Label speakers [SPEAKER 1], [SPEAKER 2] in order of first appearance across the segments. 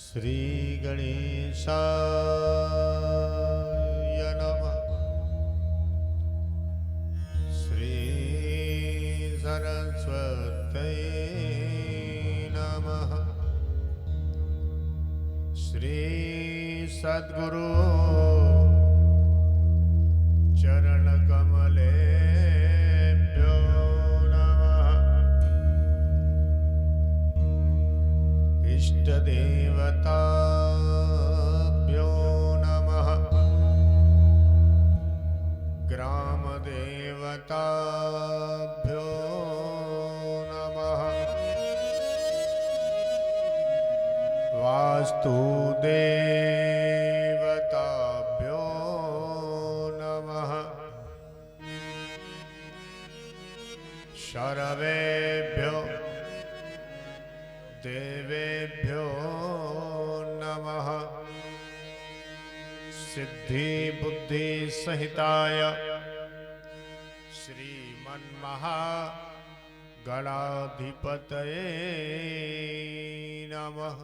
[SPEAKER 1] श्री गणेशाय नमः। श्री सरस्वत्यै नमः। श्री सद्गुरु चरण कमलेभ्यो नमः। इष्ट देवताभ्यो नमः। ग्राम देवताभ्यो नमः। वास्तु देवताभ्यो नमः। शरवेभ्यो देवेभ्यो नमः। सिद्धि बुद्धि सहिताय श्रीमन्महागणाधिपतये नमः।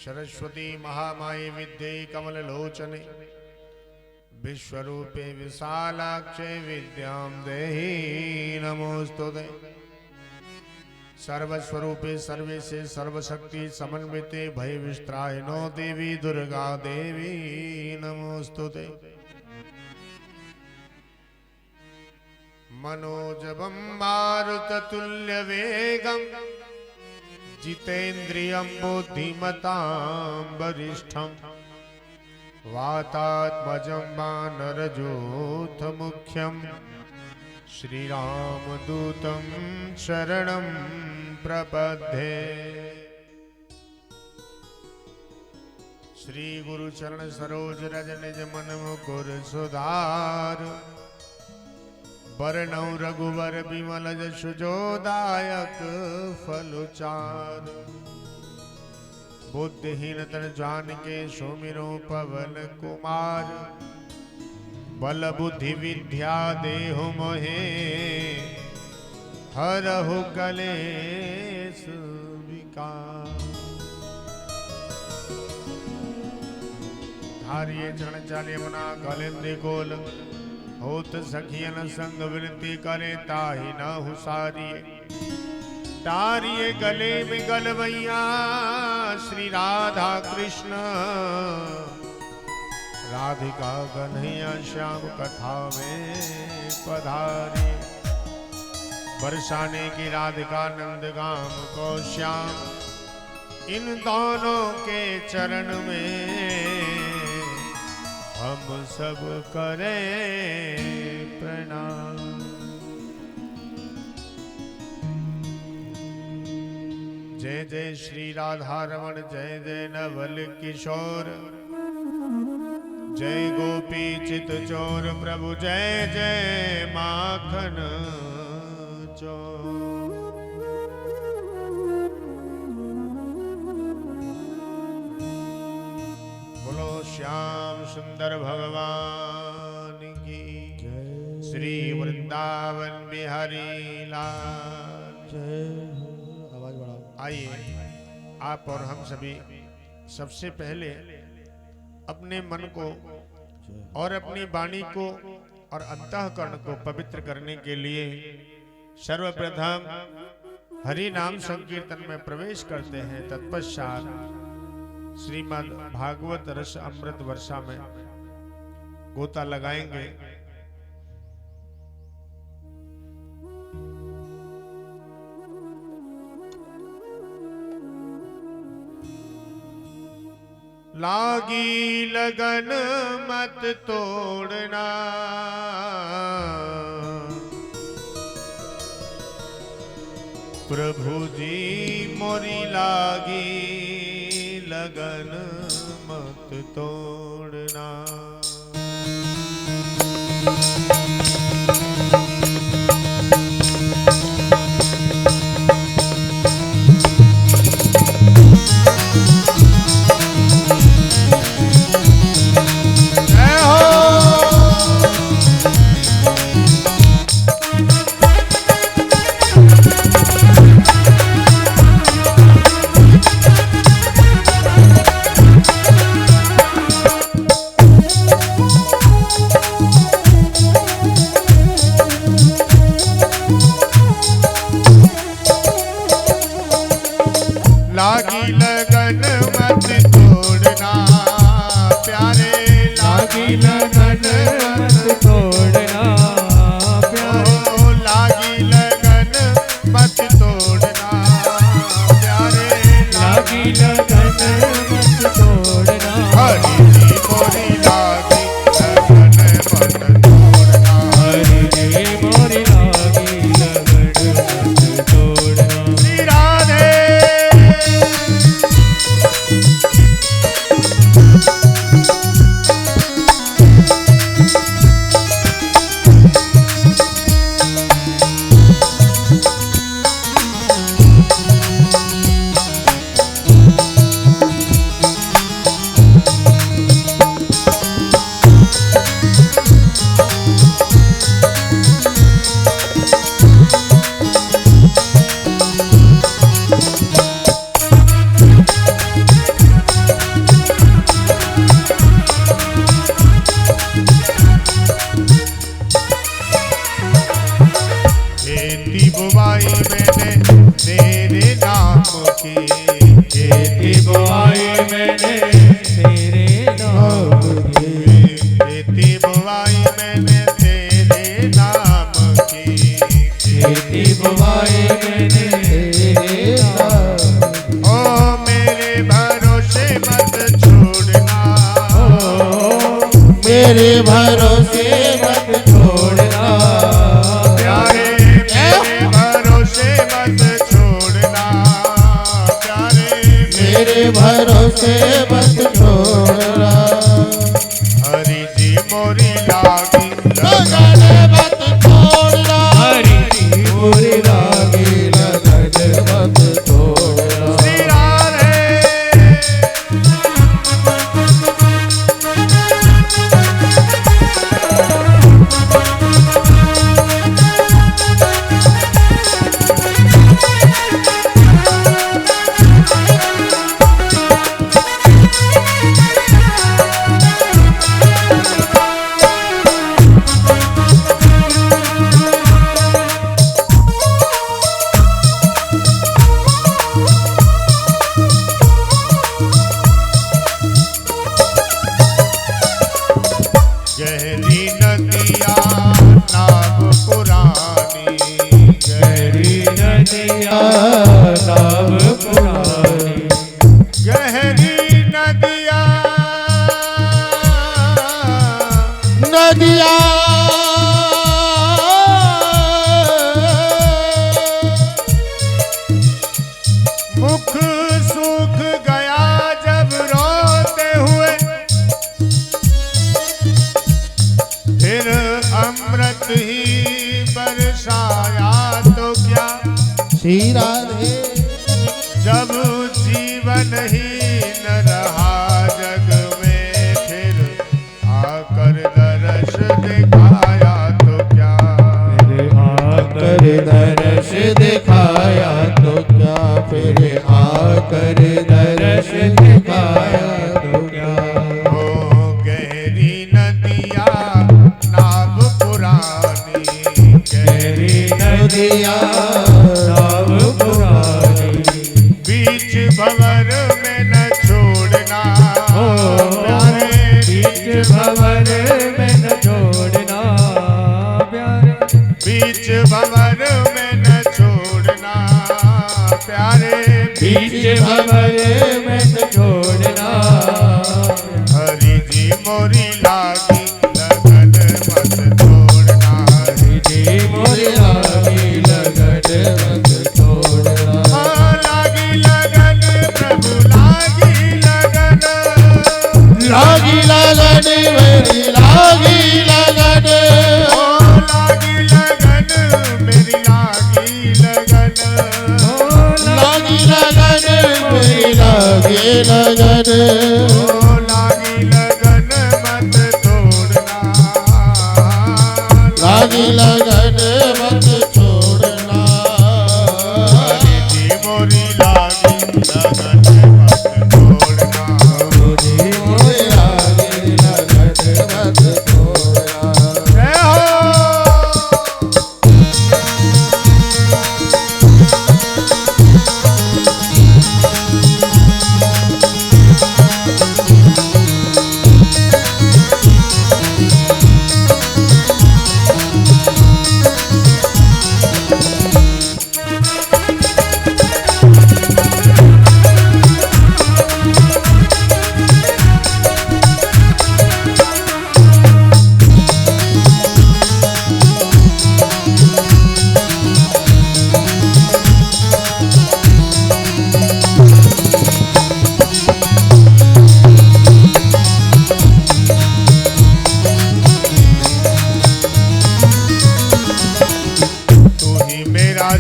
[SPEAKER 1] सरस्वती महामाये विद्ये कमललोचने विश्वरूपे विशालाक्षे विद्यां देहि नमोस्तुते। सर्वस्वरूपे सर्वेशे सर्वशक्ति समन्विते भय विस्त्रायनो देवी दुर्गा देवी नमोस्तुते। मनोजवं मारुततुल्यवेगं जितेन्द्रियं बुद्धिमतां वरिष्ठं वातात्मजं वानरयूथमुख्यं श्रीरामदूतं शरणं प्रपद्ये। श्री गुरु चरण सरोज रज निज मन मुकुर सुधार। वरणौ रघुवर बिमल जसु जो दायक फलचार। बुद्धिहीन तन जानिके सुमिरो पवन कुमार। बल बुद्धि विद्या देहु मोहे हरहु कलेश विकार। धारिये चरण चाले मना कलेंद्र गोल। होत सखियन संग विनती करे ताहि न हुसारिये। तारिये गले में गलवैया श्री राधा कृष्ण। राधिका कन्हैया श्याम कथा में पधारी। बरसाने की राधिका नंदगाम को श्याम। इन दोनों के चरण में हम सब करें प्रणाम। जय जय श्री राधा रमण जय जय नवल किशोर। जय गोपी चित चोर प्रभु जय जय माखन चोर। बोलो श्याम सुंदर भगवान की जय। श्री वृंदावन बिहारी लाल जय। आवाज बढ़ाओ। आइए आप और हम सभी सबसे पहले अपने मन को और अपनी वाणी को और अंतःकरण को पवित्र करने के लिए सर्वप्रथम हरि नाम संकीर्तन में प्रवेश करते हैं। तत्पश्चात श्रीमद् भागवत रस अमृत वर्षा में गोता लगाएंगे। लागी लगन मत तोड़ना। प्रभु जी मोरी लागी लगन मत तोड़ना। बुवाई मैंने तेरे नाम की,
[SPEAKER 2] खेती बुआई मैंने तेरे नाम की,
[SPEAKER 1] खेती बुवाई मैंने तेरे नाम की,
[SPEAKER 2] खेती बुआई मैंने तेरे नाम की।
[SPEAKER 1] ओ मेरे भरोसे मत छोड़ना,
[SPEAKER 2] मेरे भरोसे मत छोड़ना,
[SPEAKER 1] प्यारे मेरे भरोसे मत छोड़ना, प्यारे
[SPEAKER 2] मेरे भरोसे मत छोड़ना।
[SPEAKER 1] हरि जी मोरी लागी
[SPEAKER 2] लगन मत छोड़ना, हरि जी मोरी लागी लगन मत छोड़ना।
[SPEAKER 1] श्री राधे। गहरी नदिया नाव पुरानी,
[SPEAKER 2] गहरी नदिया नाव पुरानी,
[SPEAKER 1] गहरी नदिया
[SPEAKER 2] नदिया
[SPEAKER 1] मुख सूख गया जब रोते हुए, फिर अमृत ही बरसाया तो क्या,
[SPEAKER 2] श्री राधे।
[SPEAKER 1] जब जीवन ही न रहा जग में, फिर आकर दर्श दिखाया तो क्या,
[SPEAKER 2] फिर आकर दर्श दिखाया तो क्या, फिर आकर दर्श दिखाया तो क्या।
[SPEAKER 1] ओ गहरी नदिया नाव पुरानी,
[SPEAKER 2] गहरी नदिया नाव पुरानी,
[SPEAKER 1] बीच भंवर में न छोड़ना,
[SPEAKER 2] ओ
[SPEAKER 1] प्यारे
[SPEAKER 2] बीच भंवर में न छोड़ना, प्यारे
[SPEAKER 1] बीच भंवर में न छोड़ना, प्यारे
[SPEAKER 2] बीच भंवर में न छोड़ना।
[SPEAKER 1] हरि जी मोरी लागी लगन मत छोड़ना,
[SPEAKER 2] हरि जी मोरी लागी लगन मत छोड़ना।
[SPEAKER 1] लागी लगन प्रभु लागी लगन,
[SPEAKER 2] लागी लगन मेरी लागी लगन,
[SPEAKER 1] ओ लागी लगन मेरी लागी लगन,
[SPEAKER 2] लागी लगन मेरी लागी लगन,
[SPEAKER 1] ओ लागी लगन मत छोड़ना,
[SPEAKER 2] लागी लगन मत छोड़ना।
[SPEAKER 1] हरि जी मोरी लागी लगन मत छोड़ना,
[SPEAKER 2] मुझे मोरी लागी लगन मत छोड़ना।
[SPEAKER 1] जय हो।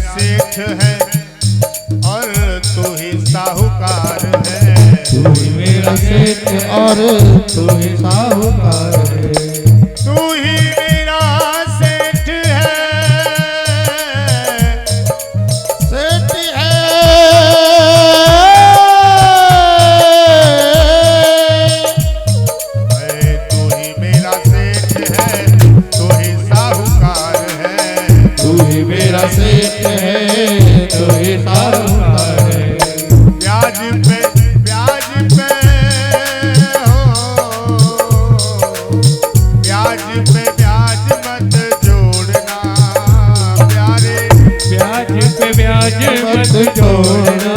[SPEAKER 1] सेठ है और तू ही साहूकार है,
[SPEAKER 2] तू ही मेरा सेठ और तू ही साहूकार है,
[SPEAKER 1] तू ही मेरा सेठ है,
[SPEAKER 2] सेठ है,
[SPEAKER 1] तू ही मेरा सेठ है, तू ही साहूकार है,
[SPEAKER 2] तू ही मेरा सेठ है तू ही साहूकार है।
[SPEAKER 1] ब्याज पे ब्याज मत जोड़ना प्यारे,
[SPEAKER 3] ब्याज पे ब्याज मत जोड़ना,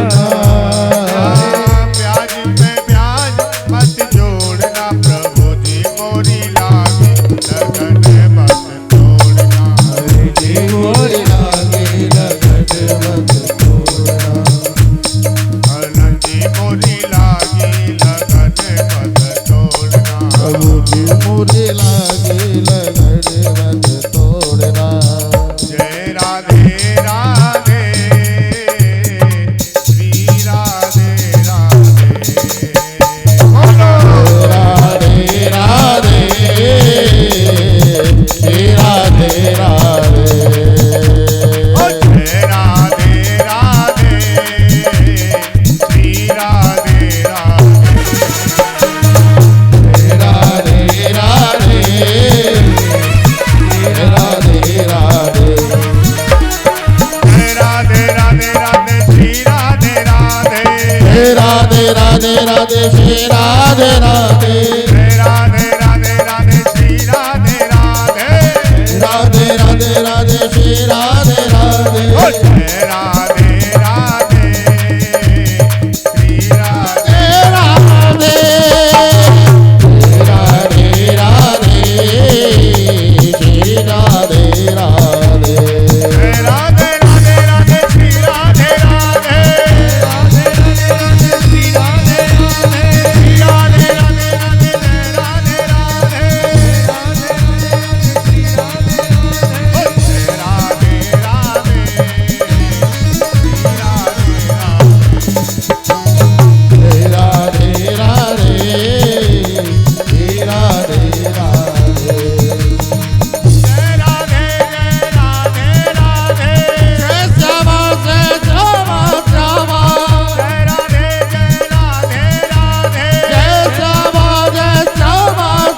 [SPEAKER 1] ब्याज पे ब्याज मत जोड़ना, प्रभु जी मोरी लागे लगन मत तोड़ना,
[SPEAKER 2] जी मोरी लागे लगन मत तोड़ना,
[SPEAKER 1] भगवान जी मोरी लागे लगन मत तोड़ना,
[SPEAKER 2] प्रभु जी मोरी लागे लगन मत तोड़ना।
[SPEAKER 1] जय राधे राधे श्री राधे राधे,
[SPEAKER 2] राधे राधे श्री राधे राधे,
[SPEAKER 1] जय राधे राधे श्री राधे राधे,
[SPEAKER 2] राधे राधे राधे राधे,
[SPEAKER 1] जय राधे राधे राधे श्री राधे राधे,
[SPEAKER 2] राधे राधे राधे श्री राधे राधे,
[SPEAKER 1] जय राधे राधे राधे श्री राधे राधे,
[SPEAKER 2] राधे राधे राधे श्री राधे राधे,
[SPEAKER 1] जय राधे राधे श्री राधे,
[SPEAKER 2] राधे राधे राधे श्री राधे राधे,
[SPEAKER 1] जय राधे राधे राधे श्री राधे राधे, राधे राधे श्री राधे राधे, श्री राधे राधे राधे जय राधे राधे, राधे राधे श्री राधे राधे, जय राधे राधे श्री राधे राधे,
[SPEAKER 2] राधे राधे श्री राधे राधे,
[SPEAKER 1] जय राधे राधे,
[SPEAKER 2] जय श्यामा श्यामा,
[SPEAKER 1] जय राधे राधे,
[SPEAKER 2] जय श्यामा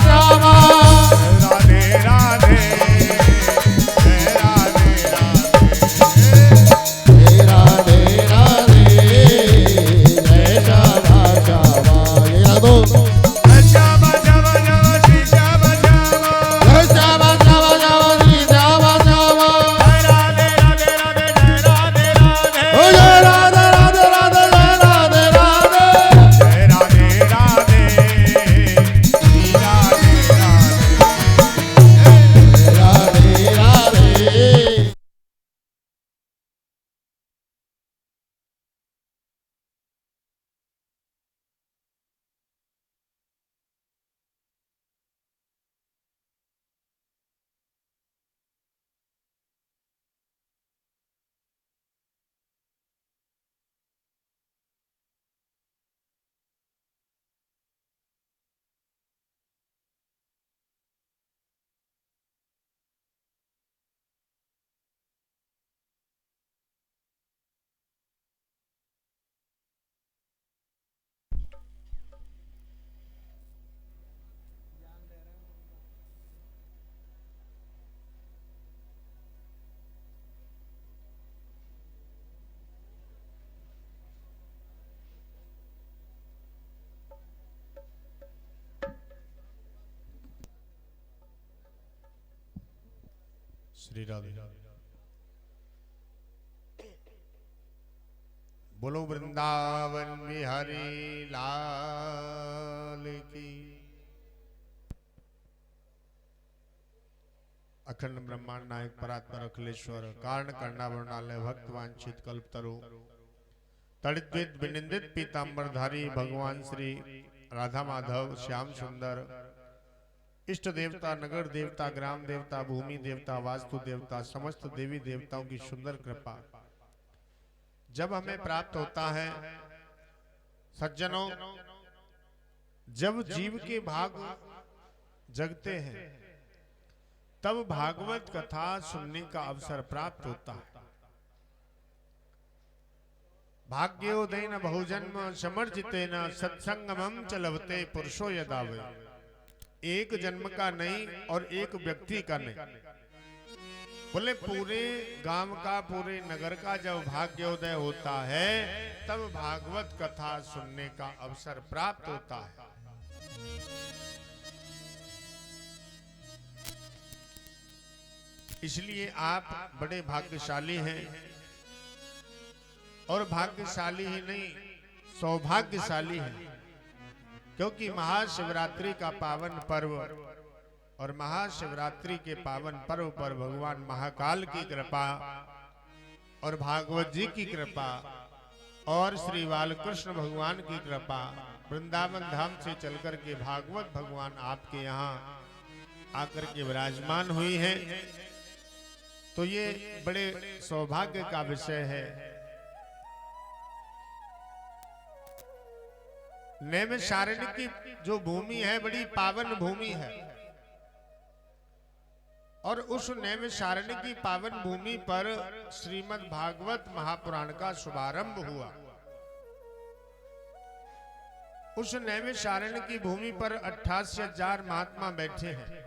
[SPEAKER 2] श्यामा,
[SPEAKER 1] राधे राधे जय राधे राधे,
[SPEAKER 2] जय राधे राधे जय श्यामा श्यामा, ये राधो
[SPEAKER 1] श्यामा श्यामा श्यामा श्री श्यामा श्यामा,
[SPEAKER 2] जय श्यामा श्यामा श्यामा श्री श्यामा श्यामा,
[SPEAKER 1] जय राधे राधे राधे जय राधे राधे,
[SPEAKER 2] ओ जय राधे राधे राधे जय राधे राधे,
[SPEAKER 1] जय राधे राधे श्री राधे राधे,
[SPEAKER 2] राधे राधे।
[SPEAKER 1] श्री राधे, बोलो वृंदावन बिहारी लाल की। अखंड ब्रह्मांड नायक परात्पर अखिलेश्वर कारण करना वर्णालय भक्त वांछित कल्पतरु तड़ित विनिंदित पीतांबरधारी भगवान श्री राधा माधव श्याम सुंदर इष्ट देवता नगर देवता ग्राम देवता भूमि देवता वास्तु देवता समस्त देवी देवताओं की सुंदर कृपा जब हमें प्राप्त होता है। सज्जनों, जब जीव के भाग जगते हैं तब भागवत कथा सुनने का अवसर प्राप्त होता है। भाग्योदयन बहुजन्म समर्जितेन सत्संगमं च लभते पुरुषो यदावे। एक जन्म का नहीं और एक व्यक्ति का नहीं, बोले पूरे गांव का, पूरे नगर का जब भाग्योदय होता है तब भागवत कथा सुनने का अवसर प्राप्त होता है। इसलिए आप बड़े भाग्यशाली हैं, और भाग्यशाली ही नहीं सौभाग्यशाली हैं, क्योंकि महाशिवरात्रि का पावन पर्व और महाशिवरात्रि के पावन पर्व पर भगवान महाकाल की कृपा और भागवत जी की कृपा और श्री बालकृष्ण भगवान की कृपा वृंदावन धाम से चलकर के भागवत भगवान आपके यहाँ आकर के विराजमान हुई हैं, तो ये बड़े सौभाग्य का विषय है। नैमिषारण्य की जो भूमि है बड़ी पावन भूमि है, और उस नैमिषारण्य की पावन भूमि पर श्रीमद् भागवत महापुराण का शुभारंभ हुआ। उस नैमिषारण्य की भूमि पर 88,000 महात्मा बैठे हैं।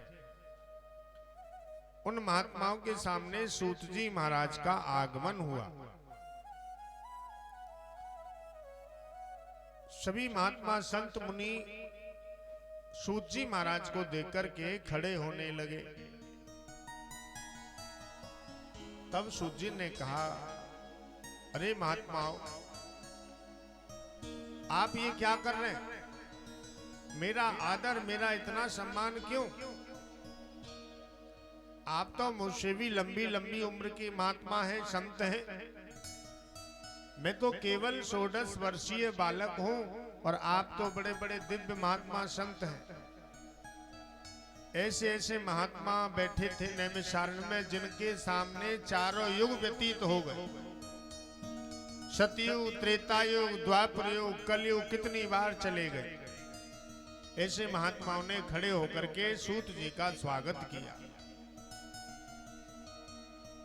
[SPEAKER 1] उन महात्माओं के सामने सूत जी महाराज का आगमन हुआ। सभी महात्मा संत मुनि सूत जी महाराज को देखकर के खड़े होने लगे। तब सूत जी ने कहा, अरे महात्माओं, आप ये क्या कर रहे हैं? मेरा आदर, मेरा इतना सम्मान क्यों? आप तो मुझसे भी लंबी लंबी उम्र की महात्मा हैं, संत हैं। मैं तो केवल 16 वर्षीय बालक हूं और आप तो बड़े बड़े दिव्य महात्मा संत हैं। ऐसे ऐसे महात्मा बैठे थे नैमिषारण्य में जिनके सामने चारों युग व्यतीत हो गए। सतयुग, त्रेतायुग, द्वापर युग, कलयुग कितनी बार चले गए। ऐसे महात्माओं ने खड़े होकर के सूत जी का स्वागत किया।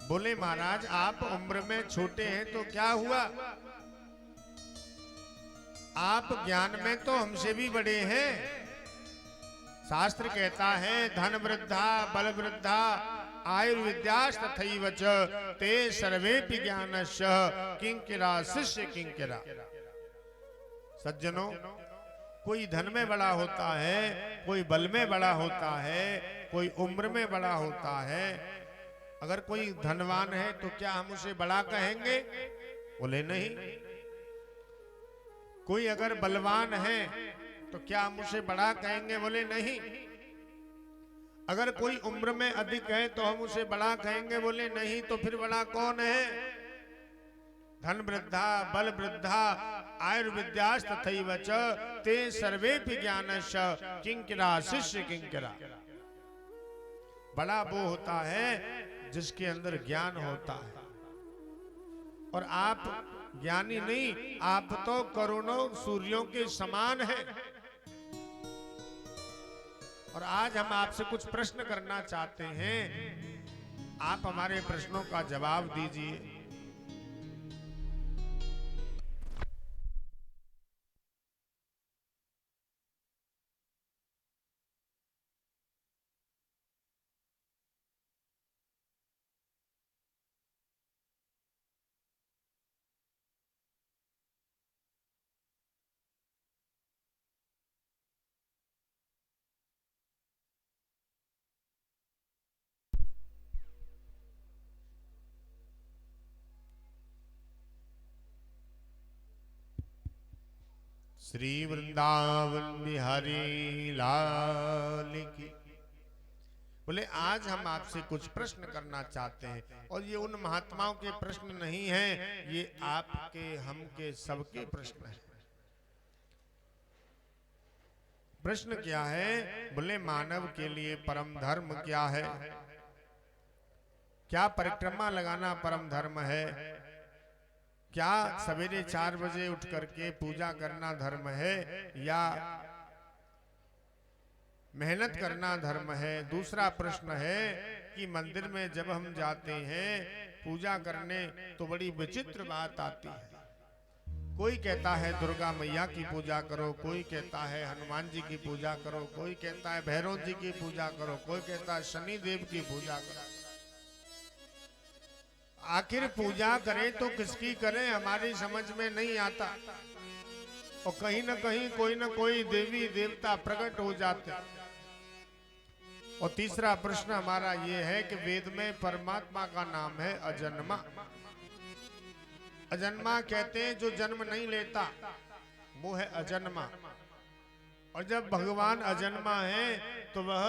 [SPEAKER 1] बोले, महाराज आप उम्र में छोटे हैं तो क्या हुआ, आप ज्ञान में तो हमसे भी बड़े हैं। शास्त्र कहता है धन वृद्धा बल वृद्धा आयुर्विद्याश्च तथैव च ते सर्वेपि ज्ञानस्य किंकिरा शिष्य किंकिरा। सज्जनों, कोई धन में बड़ा होता है, कोई बल में बड़ा होता है, कोई उम्र में बड़ा होता है। अगर कोई धनवान है तो क्या हम उसे बड़ा कहेंगे? बोले नहीं। कोई अगर बलवान है तो क्या हम उसे बड़ा कहेंगे? बोले नहीं। अगर कोई उम्र में अधिक है तो हम उसे बड़ा कहेंगे? बोले नहीं। तो फिर बड़ा कौन है? धन वृद्धा बल वृद्धा आयुर्विद्याश्च तथैव च ते सर्वेपि ज्ञानश्च किंकिरा शिष्य किंकिरा। बड़ा वो होता है जिसके अंदर ज्ञान होता है, और आप ज्ञानी नहीं, आप तो करोड़ों सूर्यों के समान हैं। और आज हम आपसे कुछ प्रश्न करना चाहते हैं, आप हमारे प्रश्नों का जवाब दीजिए। श्री वृंदावन बिहारी लाल की। बोले, आज हम आपसे कुछ प्रश्न करना चाहते हैं, और ये उन महात्माओं के प्रश्न नहीं हैं, ये आपके, हमके, सबके प्रश्न हैं। प्रश्न क्या है? बोले, मानव के लिए परम धर्म क्या है? क्या परिक्रमा लगाना परम धर्म है? क्या सवेरे 4 बजे उठ करके पूजा करना धर्म है, या मेहनत करना धर्म है? दूसरा प्रश्न है कि मंदिर में जब हम जाते हैं पूजा करने तो बड़ी विचित्र बात आती है। कोई कहता है दुर्गा मैया की पूजा करो, कोई कहता है हनुमान जी की पूजा करो, कोई कहता है भैरव जी की पूजा करो, कोई कहता है शनि देव की पूजा करो। आखिर पूजा करें तो किसकी करें, हमारी समझ में नहीं आता। और कहीं ना कहीं कोई ना कोई देवी देवता प्रकट हो जाते। और तीसरा प्रश्न हमारा ये है कि वेद में परमात्मा का नाम है अजन्मा। अजन्मा कहते हैं जो जन्म नहीं लेता, वो है अजन्मा। और जब भगवान अजन्मा है तो वह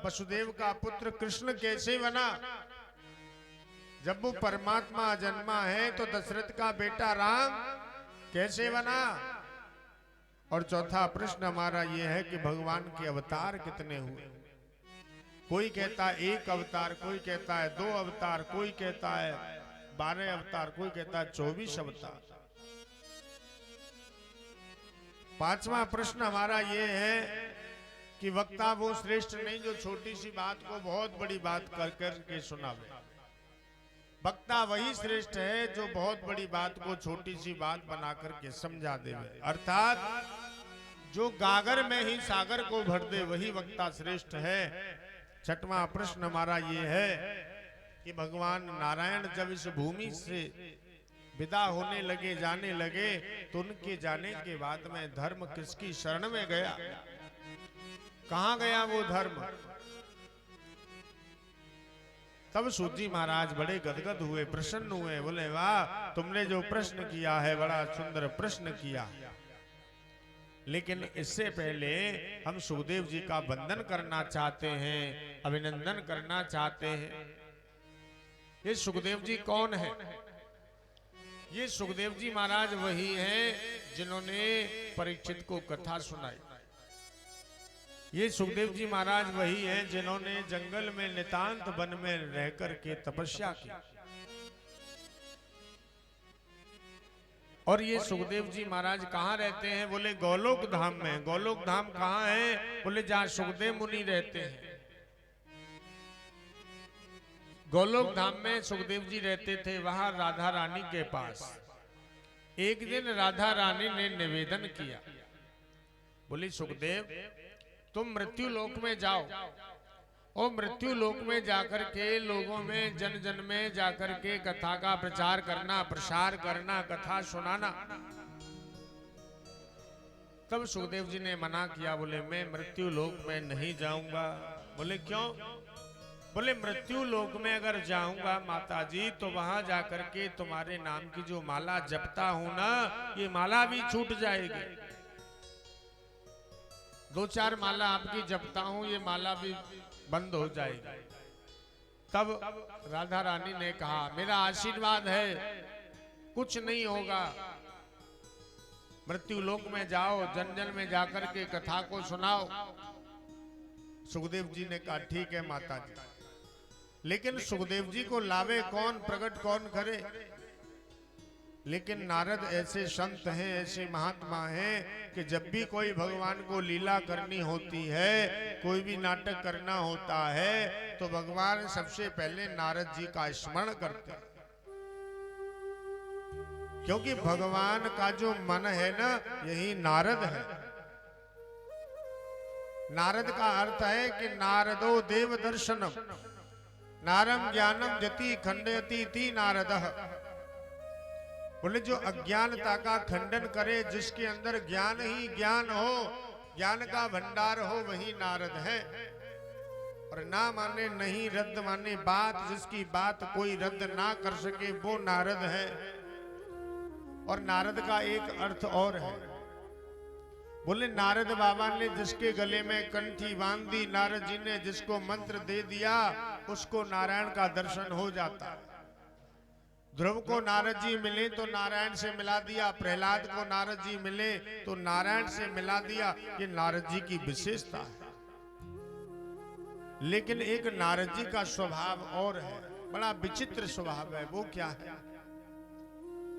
[SPEAKER 1] वसुदेव का पुत्र कृष्ण कैसे बना? जब वो परमात्मा अजन्मा है तो दशरथ का बेटा राम कैसे बना? और चौथा प्रश्न हमारा यह है कि भगवान के अवतार कितने हुए? कोई कहता है 1 अवतार, कोई कहता है 2 अवतार, कोई कहता है 12 अवतार, कोई कहता है 24 अवतार। पांचवा प्रश्न हमारा यह है कि वक्ता वो श्रेष्ठ नहीं जो छोटी सी बात को बहुत बड़ी बात कर के सुनावे। वक्ता वही श्रेष्ठ है जो बहुत बड़ी बात को छोटी सी बात बना करके समझा देवे। अर्थात जो गागर में ही सागर को भर दे वही वक्ता श्रेष्ठ है। छठवां प्रश्न हमारा ये है कि भगवान नारायण जब इस भूमि से विदा होने लगे, जाने लगे, तो उनके जाने के बाद में धर्म किसकी शरण में गया? कहां गया वो धर्म? तब सूत जी महाराज बड़े गदगद हुए, प्रसन्न हुए, बोले वाह, तुमने जो प्रश्न किया है बड़ा सुंदर प्रश्न किया। लेकिन इससे पहले हम सुखदेव जी का वंदन करना चाहते हैं, अभिनंदन करना चाहते हैं। ये सुखदेव जी कौन है? ये सुखदेव जी महाराज वही हैं जिन्होंने परीक्षित को कथा सुनाई। ये सुखदेव जी महाराज वही हैं जिन्होंने जंगल में नितांत वन में रह करके तपस्या की। और ये सुखदेव जी महाराज कहाँ रहते हैं? बोले गोलोक धाम में। गोलोक धाम कहाँ है? बोले जहाँ सुखदेव मुनि रहते हैं। गोलोक धाम में सुखदेव जी रहते थे, वहां राधा रानी के पास। एक दिन राधा रानी ने निवेदन किया, बोली सुखदेव तुम मृत्यु लोक में जाओ और मृत्यु लोक में जाकर के लोगों में जन जन में जाकर के कथा का प्रचार करना, प्रसार करना, कथा सुनाना। तब सुखदेव जी ने मना किया, बोले मैं मृत्यु लोक में नहीं जाऊंगा। बोले क्यों? बोले मृत्यु लोक में अगर जाऊंगा माता जी तो वहां जाकर के तुम्हारे नाम की जो माला जपता हूं ना, ये माला भी छूट जाएगी। 2-4 माला आपकी जपता हूं, ये माला भी बंद हो जाएगी। तब राधा रानी ने कहा मेरा आशीर्वाद है, कुछ नहीं होगा, मृत्यु लोक में जाओ, जन जन में जाकर के कथा को सुनाओ। सुखदेव जी ने कहा ठीक है माता जी। लेकिन सुखदेव जी को लावे कौन, प्रकट कौन करे? लेकिन नारद ऐसे संत हैं, ऐसे महात्मा हैं कि जब भी कोई भगवान को लीला करनी होती है, कोई भी नाटक करना होता है, तो भगवान सबसे पहले नारद जी का स्मरण करते हैं। क्योंकि भगवान का जो मन है ना, यही नारद है। नारद का अर्थ है कि नारदो देव दर्शनम नारम ज्ञानम जति खंडयति ति नारदः। बोले जो अज्ञानता का खंडन करे, जिसके अंदर ज्ञान ही ज्ञान हो, ज्ञान का भंडार हो, वही नारद है। और ना माने नहीं, रद्द माने बात, जिसकी बात कोई रद्द ना कर सके वो नारद है। और नारद का एक अर्थ और है। बोले नारद बाबा ने जिसके गले में कंठी बांध दी, नारद जी ने जिसको मंत्र दे दिया, उसको नारायण का दर्शन हो जाता है। ध्रुव को नारद जी मिले तो नारायण से मिला दिया, प्रहलाद को नारद जी मिले तो नारायण से मिला दिया। ये नारद जी की विशेषता है। लेकिन एक नारद जी का स्वभाव और है, बड़ा विचित्र स्वभाव है। वो क्या है?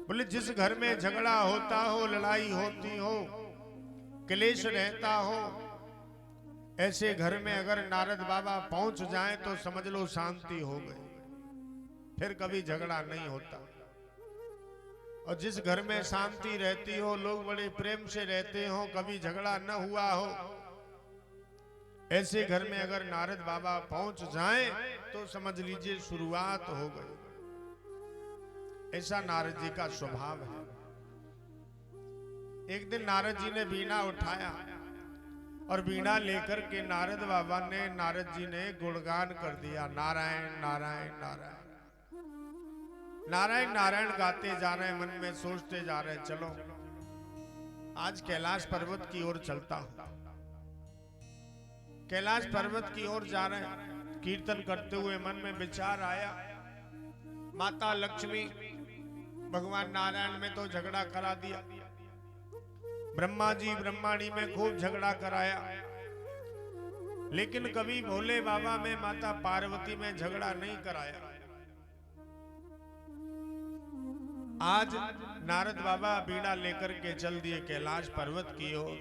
[SPEAKER 1] बोले जिस घर में झगड़ा होता हो, लड़ाई होती हो, क्लेश रहता हो, ऐसे घर में अगर नारद बाबा पहुंच जाएं तो समझ लो शांति हो गई, फिर कभी झगड़ा नहीं होता। और जिस घर में शांति रहती हो, लोग बड़े प्रेम से रहते हो, कभी झगड़ा न हुआ हो, ऐसे घर में अगर नारद बाबा पहुंच जाएं तो समझ लीजिए शुरुआत हो गई। ऐसा नारद जी का स्वभाव है। एक दिन नारद जी ने वीणा उठाया और वीणा लेकर के नारद बाबा ने, नारद जी ने गुणगान कर दिया, नारायण नारायण नारायण नारायण नारायण गाते जा रहे हैं, मन में सोचते जा रहे हैं, चलो आज कैलाश पर्वत की ओर चलता हूं। कैलाश पर्वत की ओर जा रहे हैं, कीर्तन करते हुए मन में विचार आया, माता लक्ष्मी भगवान नारायण में तो झगड़ा करा दिया, ब्रह्मा जी ब्रह्माणी में खूब झगड़ा कराया, लेकिन कभी भोले बाबा में, माता पार्वती में झगड़ा नहीं कराया। आज नारद बाबा बीड़ा लेकर के चल दिए कैलाश पर्वत की ओर।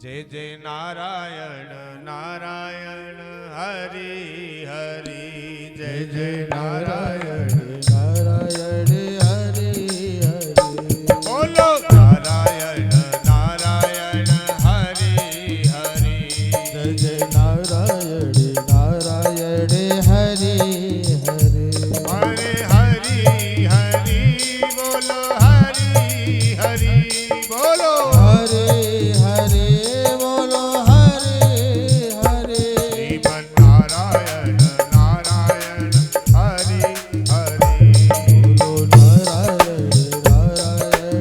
[SPEAKER 1] जय जय नारायण नारायण हरि हरि, जय जय नारायण
[SPEAKER 2] नारायण हरि हरि।
[SPEAKER 1] बोलो नारायण नारायण हरि हरि,
[SPEAKER 2] जय जय नारायण नारायण हरि हरि।
[SPEAKER 1] हरे हरि हरि बोलो, हरि हरि बोलो,
[SPEAKER 2] हरे हरे बोलो हरे हरे।
[SPEAKER 1] श्रीमन नारायण नारायण हरि हरि,
[SPEAKER 2] बोलो नारायण नारायण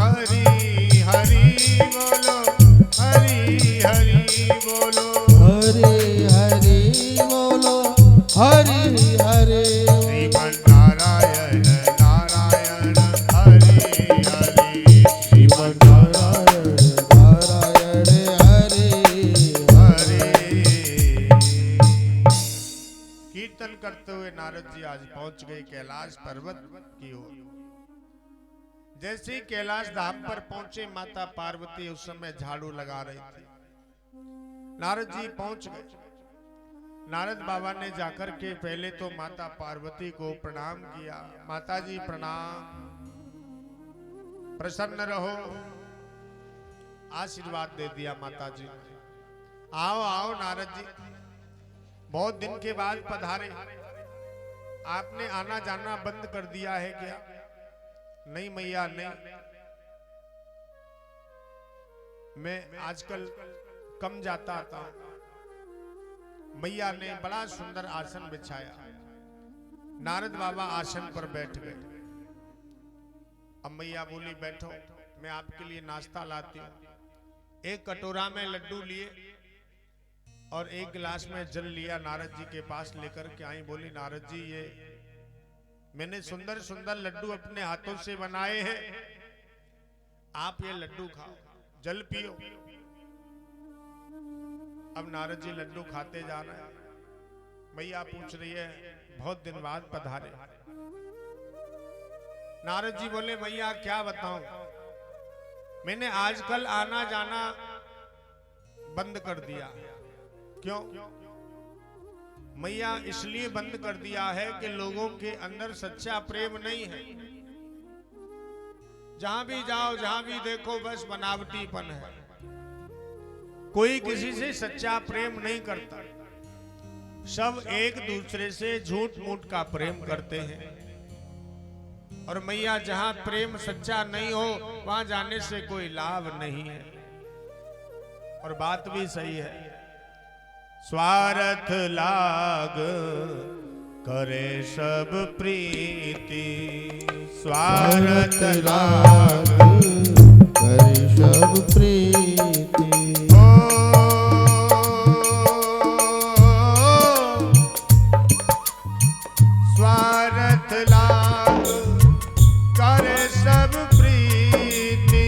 [SPEAKER 2] हरे हरे।
[SPEAKER 1] हरि हरि बोलो, हरि हरि बोलो,
[SPEAKER 2] हरे हरे बोलो हरे हरे।
[SPEAKER 1] श्रीमन नारायण नारायण हरि हरि, श्रीमन
[SPEAKER 2] नारायण नारायण हरे
[SPEAKER 1] हरि। कीर्तन करते हुए नारद जी आज पहुंच गए कैलाश पर्वत की ओर। जैसे ही कैलाश धाम पर पहुंचे, माता पार्वती उस समय झाड़ू लगा रही थी। नारद जी पहुंच गए। नारद बाबा ने जाकर के पहले तो माता पार्वती को प्रणाम किया, माता जी प्रणाम, प्रसन्न रहो, आशीर्वाद दे दिया माता जी। आओ आओ नारद जी, बहुत दिन के बाद पधारे, आपने आना जाना बंद कर दिया है क्या? नहीं मैया नहीं, मैं आजकल कम जाता था। मैया ने बड़ा सुंदर आसन बिछाया, नारद बाबा आसन पर बैठ गए। अब मैया बोली बैठो, मैं आपके लिए नाश्ता लाती हूँ। एक कटोरा में लड्डू लिए और एक गिलास में जल लिया, नारद जी के पास लेकर के आई। बोली नारद जी, ये मैंने सुंदर सुंदर लड्डू अपने हाथों से बनाए हैं, आप ये लड्डू खाओ, जल पियो। अब नारद जी लड्डू खाते जा रहे हैं। मैया पूछ रही है, बहुत दिन बाद पधारे। नारद जी बोले मैया क्या बताऊं, मैंने आजकल आना जाना बंद कर दिया। क्यों? मैया इसलिए बंद कर दिया है कि लोगों के अंदर सच्चा प्रेम नहीं है। जहां भी जाओ, जहां भी देखो, बस बनावटीपन है। कोई किसी से सच्चा प्रेम नहीं करता, सब एक दूसरे से झूठ मूठ का प्रेम करते हैं। और मैया जहां प्रेम सच्चा नहीं हो, वहां जाने से कोई लाभ नहीं है। और बात भी सही है, स्वार्थ लाग करे सब प्रीति, स्वार्थ लाग
[SPEAKER 2] करे सब प्रीति।
[SPEAKER 1] स्वार्थ लाग करे सब प्रीति,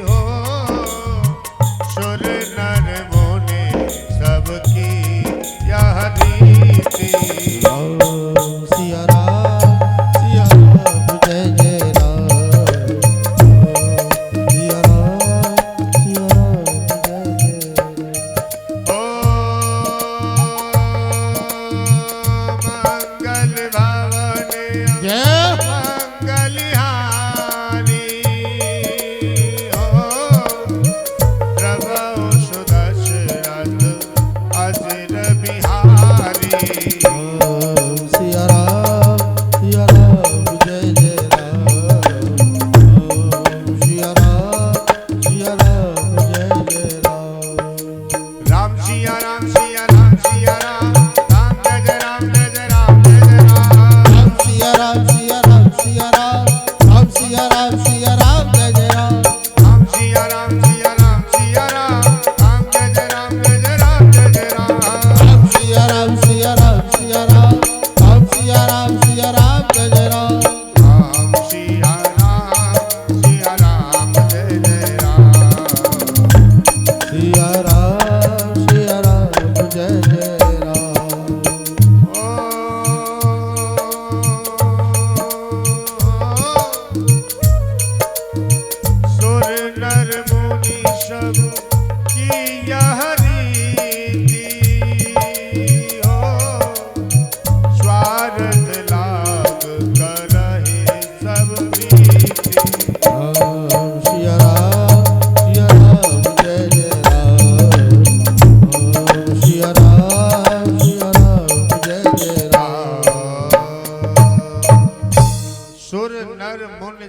[SPEAKER 1] हो सुर नर मुनि सबकी यह रीति।
[SPEAKER 2] सिया राम जय जय राम, सिया राम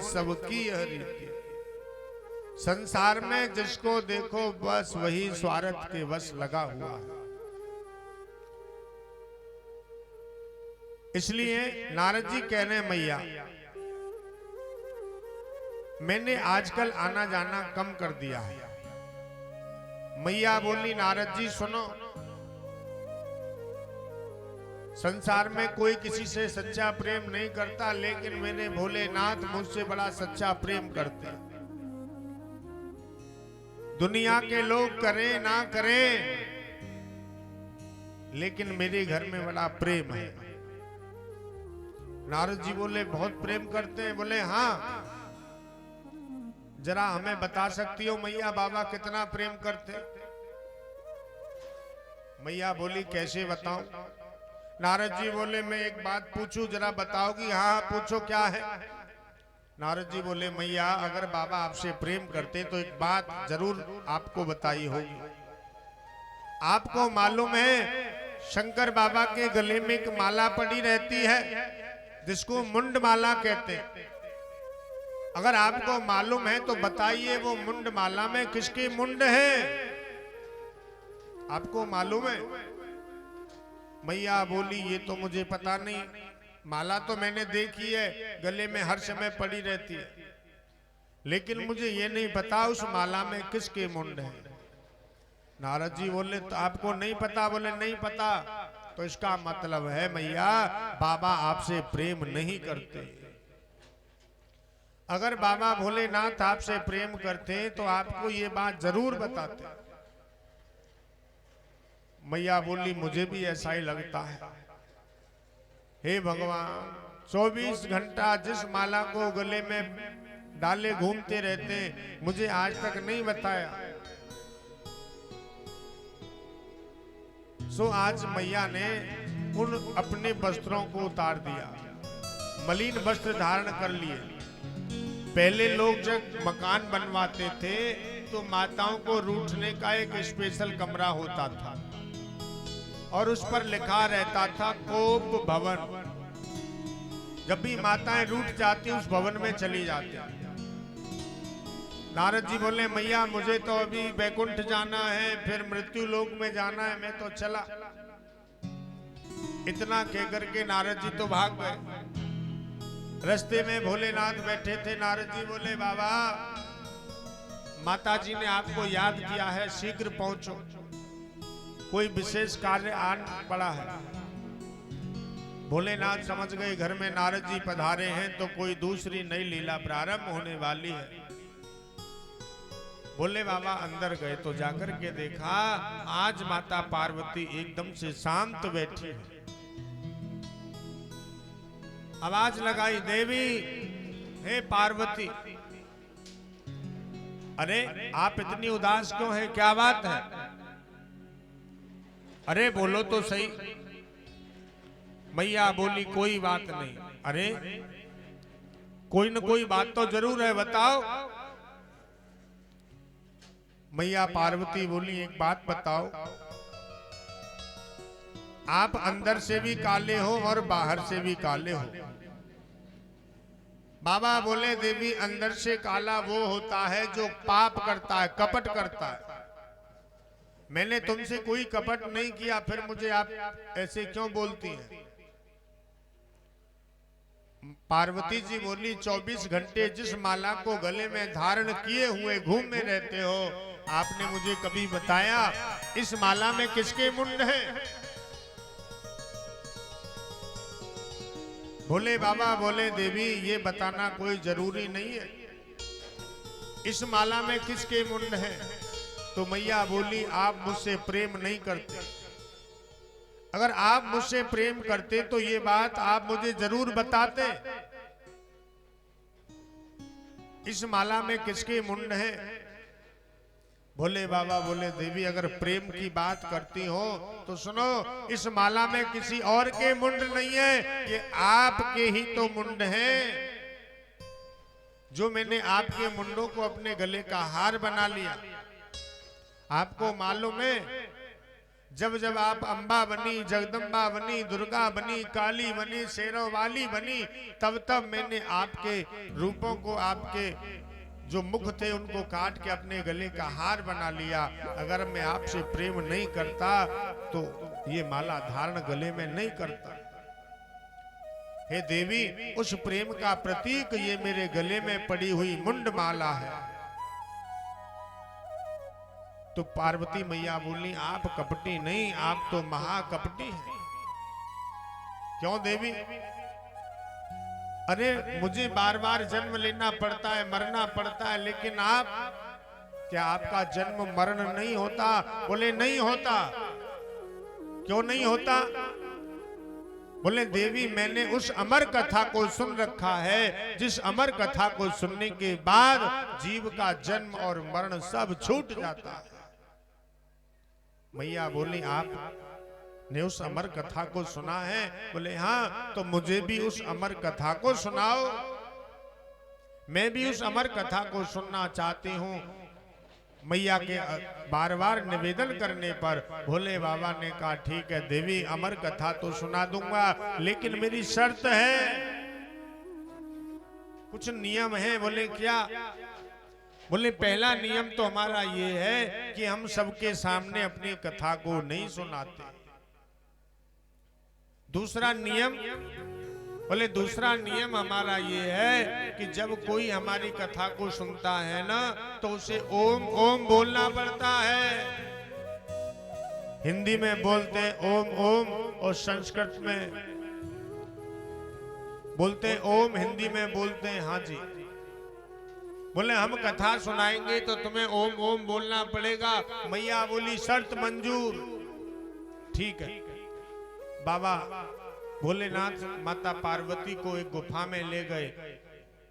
[SPEAKER 1] सबकी यह रीति। संसार में जिसको देखो बस वही स्वार्थ के वश लगा हुआ है। इसलिए नारद जी कह रहे हैं मैया मैंने आजकल आना जाना कम कर दिया है। मैया बोली नारद जी सुनो, संसार में कोई किसी से सच्चा प्रेम नहीं करता, लेकिन मेरे भोलेनाथ मुझसे बड़ा सच्चा प्रेम करते हैं। दुनिया के लोग करें ना करें, लेकिन मेरे घर में बड़ा प्रेम है। नारद जी बोले बहुत प्रेम करते हैं? बोले हाँ। जरा हमें बता सकती हो मैया बाबा कितना प्रेम करते? मैया बोली कैसे बताऊं? नारद जी बोले मैं एक बात पूछूं, जरा बताओगी? हाँ पूछो क्या है? नारद जी बोले मैया अगर बाबा आपसे प्रेम करते तो एक बात जरूर आपको बताई होगी। आपको मालूम है शंकर बाबा के गले में एक माला पड़ी रहती है जिसको मुंड माला कहते हैं। अगर आपको मालूम है तो बताइए वो मुंड माला में किसकी मुंड है? आपको मालूम है? मैया बोली ये तो मुझे पता नहीं, माला तो मैंने देखी है गले में हर समय पड़ी रहती है, लेकिन मुझे ये नहीं पता उस माला में किसके मुंड है। नारद जी बोले तो आपको नहीं पता? बोले नहीं पता। तो इसका मतलब है मैया बाबा आपसे प्रेम नहीं करते। अगर बाबा भोलेनाथ आपसे प्रेम करते तो आपको ये बात जरूर बताते। मैया बोली मुझे भी ऐसा ही लगता है। हे भगवान 24 घंटा जिस माला को गले में डाले घूमते रहते मुझे आज तक नहीं बताया। सो आज मैया ने उन अपने वस्त्रों को उतार दिया, मलिन वस्त्र धारण कर लिए। पहले लोग जब मकान बनवाते थे तो माताओं को रूठने का एक स्पेशल कमरा होता था और उस पर लिखा रहता था कोप भवन। जब भी माताएं रूठ जाती उस भवन में चली जाती। नारद जी बोले मैया मुझे तो अभी बैकुंठ जाना है, फिर मृत्यु लोक में जाना है, मैं तो चला। इतना कह करके नारद जी तो भाग गए। रास्ते में भोलेनाथ बैठे थे। नारद जी बोले बाबा माता जी ने आपको याद किया है, शीघ्र पहुंचो, कोई विशेष कार्य आन पड़ा है। भोलेनाथ समझ गए घर में नारद जी पधारे हैं तो कोई दूसरी नई लीला प्रारंभ होने वाली है। बोले बाबा अंदर गए तो जाकर के देखा आज माता पार्वती एकदम से शांत बैठी है। आवाज लगाई देवी हे पार्वती। अरे आप इतनी उदास क्यों है, क्या बात है? अरे बोलो तो सही। मैया बोली कोई बात नहीं। अरे कोई न कोई बात तो जरूर है, बताओ। मैया पार्वती बोली एक बात बताओ, आप अंदर से भी काले हो और बाहर से भी काले हो। बाबा बोले देवी अंदर से काला वो होता है जो पाप करता है, कपट करता है। मैंने तुमसे कोई कपट नहीं किया, फिर मुझे आप ऐसे क्यों बोलती हैं? पार्वती जी बोली 24 घंटे जिस माला को गले में धारण किए हुए घूमे रहते हो, आपने मुझे कभी बताया इस माला में किसके मुंड है? भोले बाबा बोले देवी ये बताना कोई जरूरी नहीं है, इस माला में किसके मुंड है? तो मैया बोली आप मुझसे प्रेम नहीं करते। अगर आप मुझसे प्रेम करते तो ये बात आप मुझे जरूर बताते, इस माला में किसके मुंड है? भोले बाबा बोले देवी अगर प्रेम की बात करती हो तो सुनो, इस माला में किसी और के मुंड नहीं है, ये आपके ही तो मुंड है। जो मैंने आपके मुंडों को अपने गले का हार बना लिया। आपको मालूम है जब जब आप अम्बा बनी, जगदम्बा बनी, दुर्गा बनी, काली बनी, शेरों वाली बनी, तब तब मैंने आपके रूपों को, आपके जो मुख थे उनको काट के अपने गले का हार बना लिया। अगर मैं आपसे प्रेम नहीं करता तो ये माला धारण गले में नहीं करता। हे देवी, उस प्रेम का प्रतीक ये मेरे गले में पड़ी हुई मुंड माला है। तो पार्वती मैया बोली, आप कपटी नहीं, आप तो महाकपटी हैं। क्यों देवी? अरे मुझे बार बार जन्म लेना पड़ता है, मरना पड़ता है, लेकिन आप, क्या आपका जन्म मरण नहीं होता? बोले नहीं होता। क्यों नहीं होता? बोले देवी, मैंने उस अमर कथा को सुन रखा है, जिस अमर कथा को सुनने के बाद जीव का जन्म और मरण सब छूट जाता है। मैया बोली, आप ने उस अमर कथा को सुना है? बोले हाँ। तो मुझे भी उस अमर कथा को सुनाओ, मैं भी उस अमर कथा को सुनना चाहती हूँ। मैया के बार बार निवेदन करने पर भोले बाबा ने कहा, ठीक है देवी, अमर कथा तो सुना दूंगा, लेकिन मेरी शर्त है, कुछ नियम है। बोले क्या? बोले पहला नियम तो हमारा ये है कि हम सबके सामने अपनी कथा को नहीं सुनाते। दूसरा नियम, बोले दूसरा नियम हमारा ये है कि जब कोई हमारी कथा को सुनता है ना, तो उसे ओम ओम बोलना पड़ता है। हिंदी में बोलते हैं ओम ओम, और संस्कृत में बोलते हैं ओम, हिंदी में बोलते हैं हाँ जी। बोले हम कथा सुनाएंगे तो तुम्हें ओम ओम बोलना पड़ेगा। मैया बोली, शर्त मंजूर। ठीक है। बाबा भोलेनाथ माता पार्वती को एक गुफा में ले गए,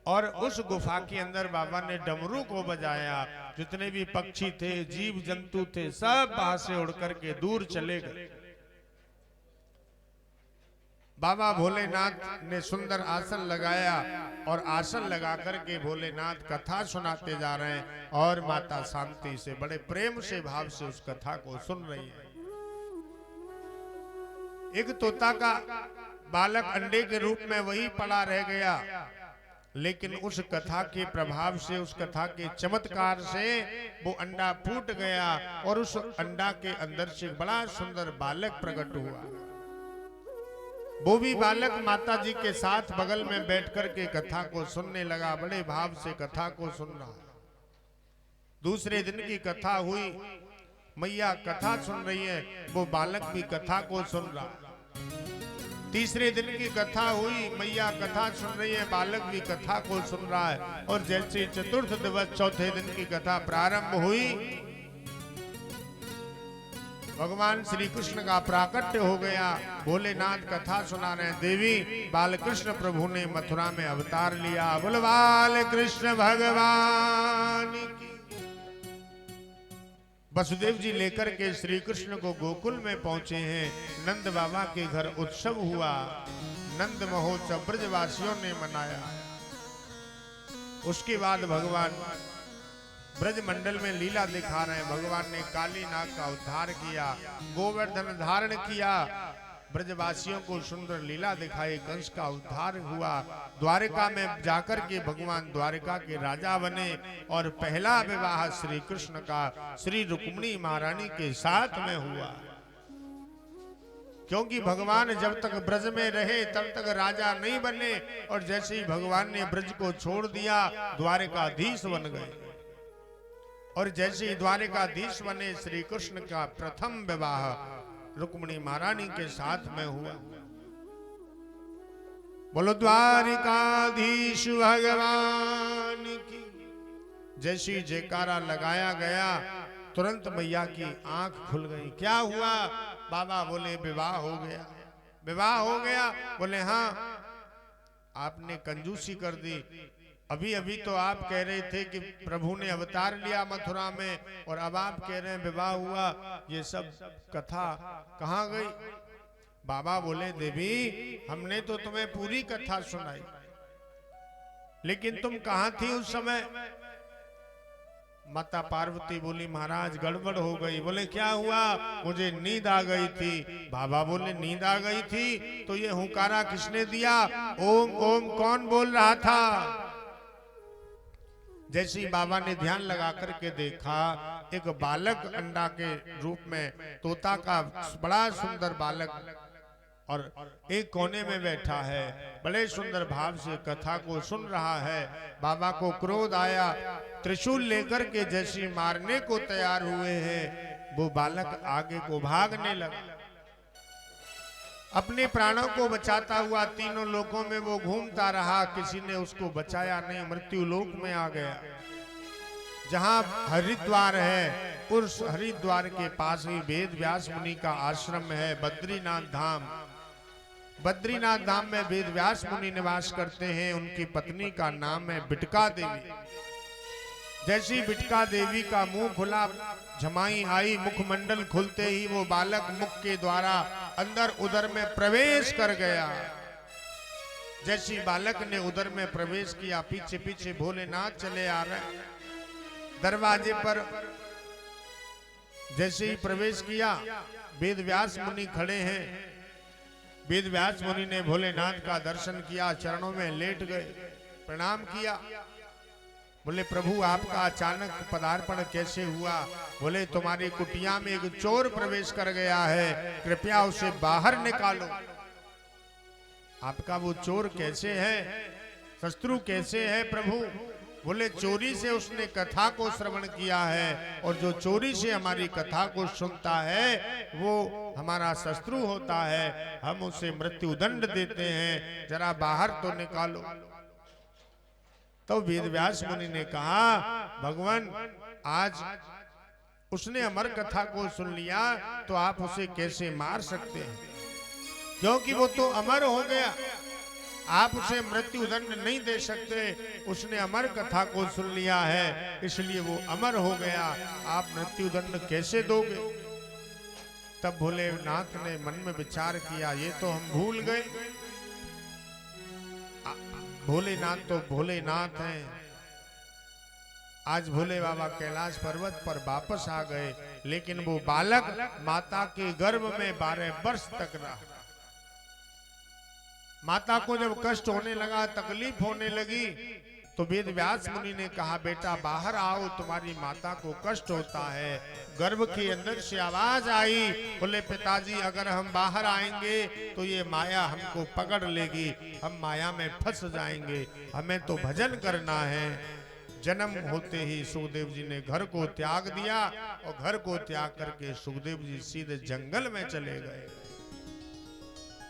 [SPEAKER 1] और उस गुफा के अंदर बाबा ने डमरू को बजाया। जितने भी पक्षी थे, जीव जंतु थे, सब वहां से उड़ करके दूर चले गए। बाबा भोलेनाथ ने सुंदर आसन लगाया, और आसन लगा करके भोलेनाथ कथा सुनाते जा रहे हैं, और माता शांति से बड़े प्रेम से भाव से उस कथा को सुन रही है। एक तोता का बालक अंडे के रूप में वही पड़ा रह गया, लेकिन उस कथा के प्रभाव से, उस कथा के चमत्कार से वो अंडा फूट गया, और उस अंडा के अंदर से बड़ा सुंदर बालक प्रकट हुआ। वो भी बालक माता जी के साथ बगल में बैठ करके कथा को सुनने लगा, बड़े भाव से कथा को सुन रहा। दूसरे दिन की कथा हुई, मैया कथा सुन रही है, वो बालक भी कथा को सुन रहा। तीसरे दिन की कथा हुई, मैया कथा सुन रही है, बालक भी कथा को सुन रहा है। और जैसे चतुर्थ दिवस, चौथे दिन की कथा प्रारंभ हुई, भगवान श्री कृष्ण का प्राकट्य हो गया। भोलेनाथ कथा सुना रहे हैं। देवी बालकृष्ण प्रभु ने मथुरा में अवतार लिया। बोल बाल कृष्ण भगवान की। वसुदेव जी लेकर के श्री कृष्ण को गोकुल में पहुंचे हैं। नंद बाबा के घर उत्सव हुआ, नंद महोत्सव ब्रजवासियों ने मनाया। उसके बाद भगवान ब्रज मंडल में लीला दिखा रहे हैं। भगवान ने काली नाग का उद्धार किया, गोवर्धन धारण किया, ब्रजवासियों को सुंदर लीला दिखाई, कंस का उद्धार हुआ। द्वारिका में जाकर के भगवान द्वारिका के राजा बने, और पहला विवाह श्री कृष्ण का श्री रुक्मिणी महारानी के साथ में हुआ। क्योंकि भगवान जब तक ब्रज में रहे तब तक राजा नहीं बने, और जैसे ही भगवान ने ब्रज को छोड़ दिया, द्वारिकाधीश बन गए। और जैसे ही द्वारिकाधीश बने, श्री कृष्ण का प्रथम विवाह रुक्मिणी महारानी के साथ में हुआ। बोलो द्वारिकाधीश भगवान की। जैसी जयकारा लगाया गया, तुरंत मैया की आंख खुल गई। क्या हुआ? बाबा बोले विवाह हो गया। विवाह हो गया? बोले हाँ। आपने कंजूसी कर दी। अभी अभी तो आप कह रहे थे कि प्रभु ने अवतार लिया मथुरा में, और अब आप कह रहे हैं विवाह हुआ। ये सब कथा कहाँ गई? बाबा बोले देवी, हमने तो तुम्हें पूरी कथा सुनाई, लेकिन तुम कहाँ थी उस समय? माता पार्वती बोली महाराज गड़बड़ हो गई। बोले क्या हुआ? मुझे नींद आ गई थी। बाबा बोले नींद आ गई थी तो ये हुंकारा किसने दिया? ओम ओम कौन बोल रहा था? जैसे ही बाबा ने ध्यान लगा करके देखा, एक बालक अंडा के रूप में तोता का बड़ा सुंदर बालक और एक कोने में बैठा है, बड़े सुंदर भाव से कथा को सुन रहा है। बाबा को क्रोध आया, त्रिशूल लेकर के जैसे मारने को तैयार हुए हैं, वो बालक आगे को भागने लगा। अपने प्राणों को बचाता हुआ तीनों लोकों में वो घूमता रहा, किसी ने उसको बचाया नहीं, मृत्यु लोक में आ गया। जहां हरिद्वार है, उस हरिद्वार के पास ही वेद व्यास मुनि का आश्रम है, बद्रीनाथ धाम। बद्रीनाथ धाम में वेद व्यास मुनि निवास करते हैं। उनकी पत्नी का नाम है बिटका देवी। जैसी बिटका देवी का मुंह खुला, झमाई आई, मुखमंडल खुलते ही वो बालक मुख के द्वारा अंदर उदर में प्रवेश कर गया। जैसी बालक ने उदर में प्रवेश किया, पीछे पीछे भोलेनाथ चले आ रहे। दरवाजे पर जैसे ही प्रवेश किया, वेद व्यास मुनि खड़े हैं। वेद व्यास मुनि ने भोलेनाथ का दर्शन किया, चरणों में लेट गए, प्रणाम किया। बोले प्रभु आपका अचानक पदार्पण कैसे हुआ? बोले तुम्हारी कुटिया में एक चोर प्रवेश कर गया है, कृपया उसे बाहर निकालो। आपका वो चोर कैसे है, शत्रु कैसे है प्रभु? बोले चोरी से उसने कथा को श्रवण किया है, और जो चोरी से हमारी कथा को सुनता है वो हमारा शत्रु होता है, हम उसे मृत्यु दंड देते हैं, जरा बाहर तो निकालो। तो वेद व्यास मुनि ने कहा भगवान आज उसने अमर कथा को सुन लिया तो आप उसे कैसे मार सकते हैं, क्योंकि वो तो अमर हो गया, आप उसे मृत्यु दंड नहीं दे सकते। उसने अमर कथा को सुन लिया है, इसलिए वो अमर हो गया, आप मृत्यु दंड कैसे दोगे? तब भोलेनाथ ने मन में विचार किया, ये तो हम भूल गए। भोलेनाथ तो भोलेनाथ हैं। आज भोले बाबा कैलाश पर्वत पर वापस आ गए, लेकिन वो बालक माता के गर्भ में 12 वर्ष तक रहा। माता को जब कष्ट होने लगा, तकलीफ होने लगी, तो वेद व्यास मुनि ने कहा बेटा बाहर आओ, तुम्हारी माता को कष्ट होता है। गर्भ के अंदर से आवाज आई, बोले पिताजी अगर हम बाहर आएंगे तो ये माया हमको पकड़ लेगी, हम माया में फंस जाएंगे, हमें तो भजन करना है। जन्म होते ही सुखदेव जी ने घर को त्याग दिया, और घर को त्याग करके सुखदेव जी सीधे जंगल में चले गए।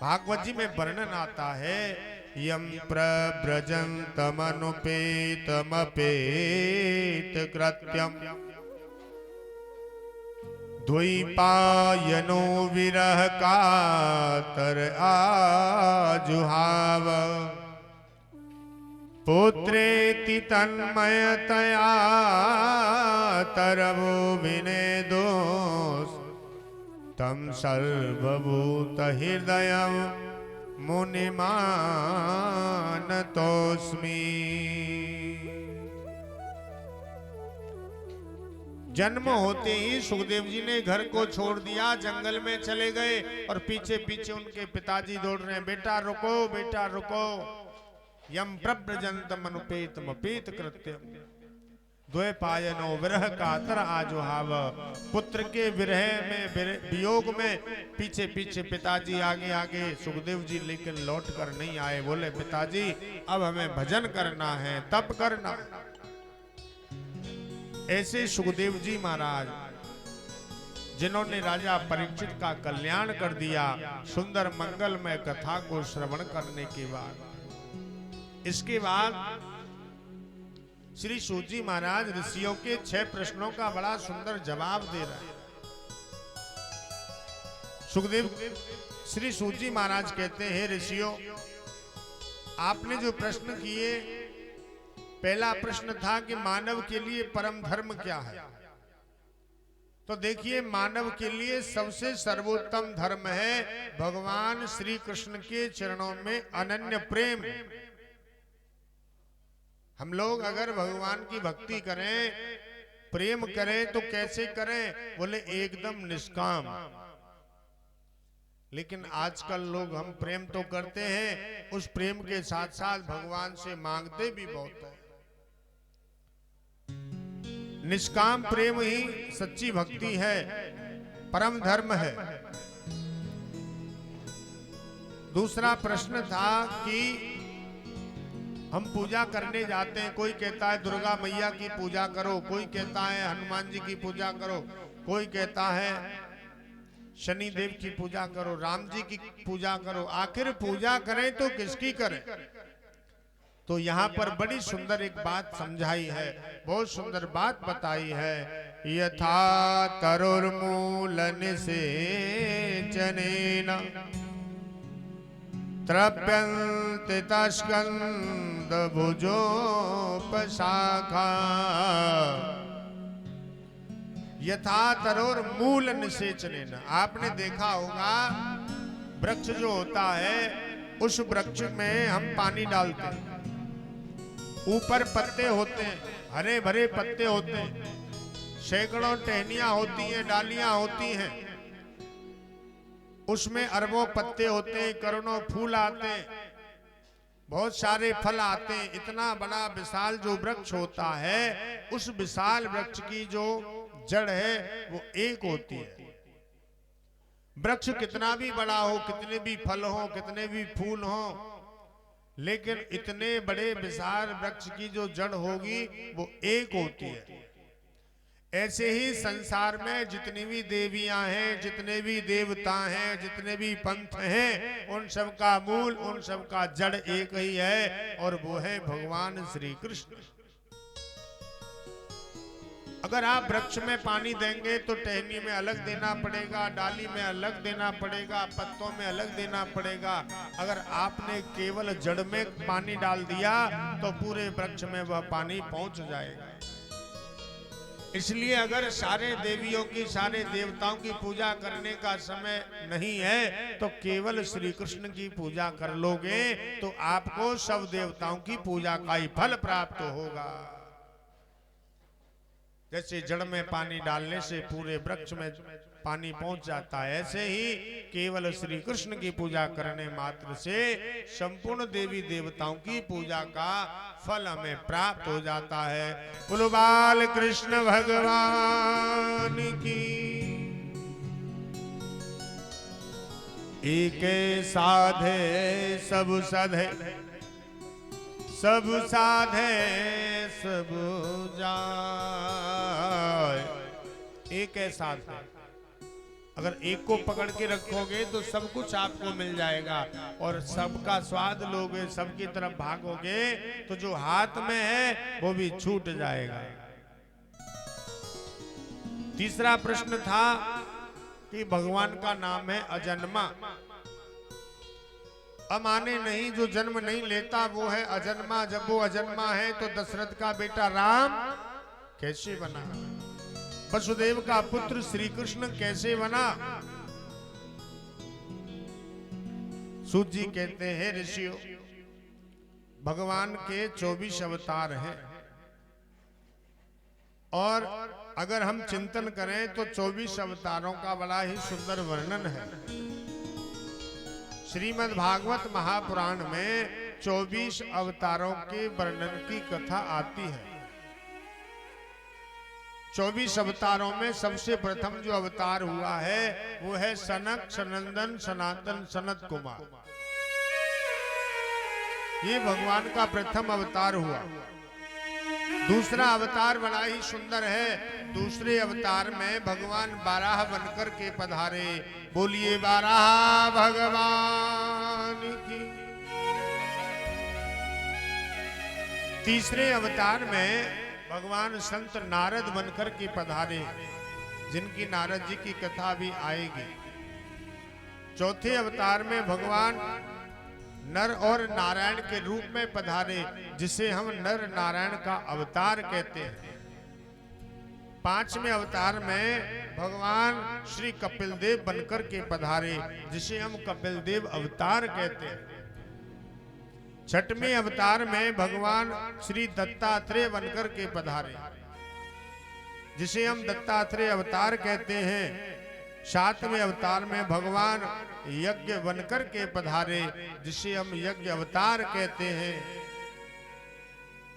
[SPEAKER 1] भागवत जी में वर्णन आता है, यम प्रव्रजन्तमनुपेतमपेत कृत्यम द्वैपायनो विरह कातर आजुहाव पुत्रेति तन्मयतया तरवो विनेदोष तम सर्वभूत हृदय मुनिमानतोस्मि। जन्म होते ही सुखदेव जी ने घर को छोड़ दिया, जंगल में चले गए, और पीछे पीछे उनके पिताजी दौड़ रहे हैं, बेटा रुको बेटा रुको। यम प्रव्रजन्तमनुपेतमपेत कृत्यम द्वैपायनो विरह कातर आजुहाव। पुत्र के विरह में, वियोग में पीछे पीछे पिताजी आगे आगे, सुखदेव जी लेकिन लौट कर नहीं आए। बोले पिताजी अब हमें भजन करना है, तप करना। ऐसे सुखदेव जी महाराज जिन्होंने राजा परीक्षित का कल्याण कर दिया, सुंदर मंगलमय कथा को श्रवण करने के बाद, इसके बाद श्री सूत जी महाराज ऋषियों के 6 प्रश्नों का बड़ा सुंदर जवाब दे रहे हैं। सुखदेव श्री सूत जी महाराज कहते हैं, ऋषियों आपने जो प्रश्न किए, पहला प्रश्न था कि मानव के लिए परम धर्म क्या है। तो देखिए, मानव के लिए सबसे सर्वोत्तम धर्म है भगवान श्री कृष्ण के चरणों में अनन्य प्रेम। हम लोग अगर भगवान की भक्ति करें प्रेम करें तो कैसे करें? बोले एकदम निष्काम। लेकिन आजकल लोग हम प्रेम तो करते हैं, उस प्रेम के साथ साथ भगवान से मांगते भी बहुत है। निष्काम प्रेम ही सच्ची भक्ति है, परम धर्म है। दूसरा प्रश्न था कि हम पूजा करने जाते हैं, कोई कहता है दुर्गा मैया की पूजा करो, कोई कहता है हनुमान जी की पूजा करो, कोई कहता है शनि देव की पूजा करो, राम जी की पूजा करो। आखिर पूजा करें तो किसकी करें? तो यहाँ पर बड़ी सुंदर एक बात समझाई है, बहुत सुंदर बात बताई है। यथा तरुर्मूलन से चनेन तृप्यन्ते तस्कन्द भुजोपशाखा। यथा तरोर मूल निषेचनेन। आपने देखा होगा वृक्ष जो होता है, उस वृक्ष में हम पानी डालते हैं, ऊपर पत्ते होते हैं, हरे भरे पत्ते होते हैं, सैकड़ों टहनियां होती हैं, डालियां होती हैं, उसमें अरबों पत्ते होते हैं, करोड़ों फूल आते हैं, बहुत सारे फल आते हैं। इतना बड़ा विशाल जो वृक्ष होता है, उस विशाल वृक्ष की जो जड़ है वो एक होती है। वृक्ष कितना भी बड़ा हो, कितने भी फल हो, कितने भी फूल हो, लेकिन इतने बड़े विशाल वृक्ष की जो जड़ होगी वो एक होती है। ऐसे ही संसार में जितनी भी देवियां हैं, जितने भी देवता हैं, जितने भी पंथ हैं, उन सब का मूल, उन सब का जड़ एक ही है, और वो है भगवान श्री कृष्ण। अगर आप वृक्ष में पानी देंगे तो टहनी में अलग देना पड़ेगा, डाली में अलग देना पड़ेगा, पत्तों में अलग देना पड़ेगा। अगर आपने केवल जड़ में पानी डाल दिया तो पूरे वृक्ष में वह पानी पहुंच जाएगा। इसलिए अगर सारे देवियों की, सारे देवताओं की पूजा करने का समय नहीं है तो केवल श्री कृष्ण की पूजा कर लोगे तो आपको सब देवताओं की पूजा का ही फल प्राप्त होगा। जैसे जड़ में पानी डालने से पूरे वृक्ष में पानी पहुंच जाता है, ऐसे ही केवल श्री कृष्ण की पूजा करने मात्र से संपूर्ण देवी देवताओं की पूजा का फल हमें प्राप्त हो जाता है। बोलो बाल कृष्ण भगवान की। एक साधे सब साधे, सब साधे सब जाय। एक है साथ है, अगर एक को पकड़ के रखोगे तो सब कुछ आपको मिल जाएगा, और सबका स्वाद लोगे, सबकी तरफ भागोगे तो जो हाथ में है वो भी छूट जाएगा। तीसरा प्रश्न था कि भगवान का नाम है अजन्मा। अमाने नहीं, जो जन्म नहीं लेता वो है अजन्मा। जब वो अजन्मा है तो दशरथ का बेटा राम कैसे बना, वसुदेव का पुत्र श्री कृष्ण कैसे बना? सूत जी कहते हैं ऋषियों, भगवान के 24 अवतार हैं, और अगर हम चिंतन करें तो 24 अवतारों का बड़ा ही सुंदर वर्णन है। श्रीमद् भागवत महापुराण में 24 अवतारों के वर्णन की कथा आती है। 24 अवतारों में सबसे प्रथम जो अवतार हुआ है वो है सनक सनंदन सनातन सनत कुमार। ये भगवान का प्रथम अवतार हुआ। दूसरा अवतार बड़ा ही सुंदर है। दूसरे अवतार में भगवान बाराह बनकर के पधारे। बोलिए बाराह भगवान की। तीसरे अवतार में भगवान संत नारद बनकर के पधारे, जिनकी नारद जी की कथा भी आएगी। चौथे अवतार में भगवान नर और नारायण के रूप में पधारे, जिसे हम नर नारायण का अवतार कहते हैं। पांचवें अवतार में भगवान श्री कपिल देव बनकर के पधारे, जिसे हम कपिल देव अवतार कहते हैं। छठवें अवतार में भगवान श्री दत्तात्रेय बनकर के पधारे। जिसे हम दत्तात्रेय अवतार कहते हैं। 7वें अवतार में भगवान यज्ञ बनकर के पधारे, जिसे हम यज्ञ अवतार कहते हैं।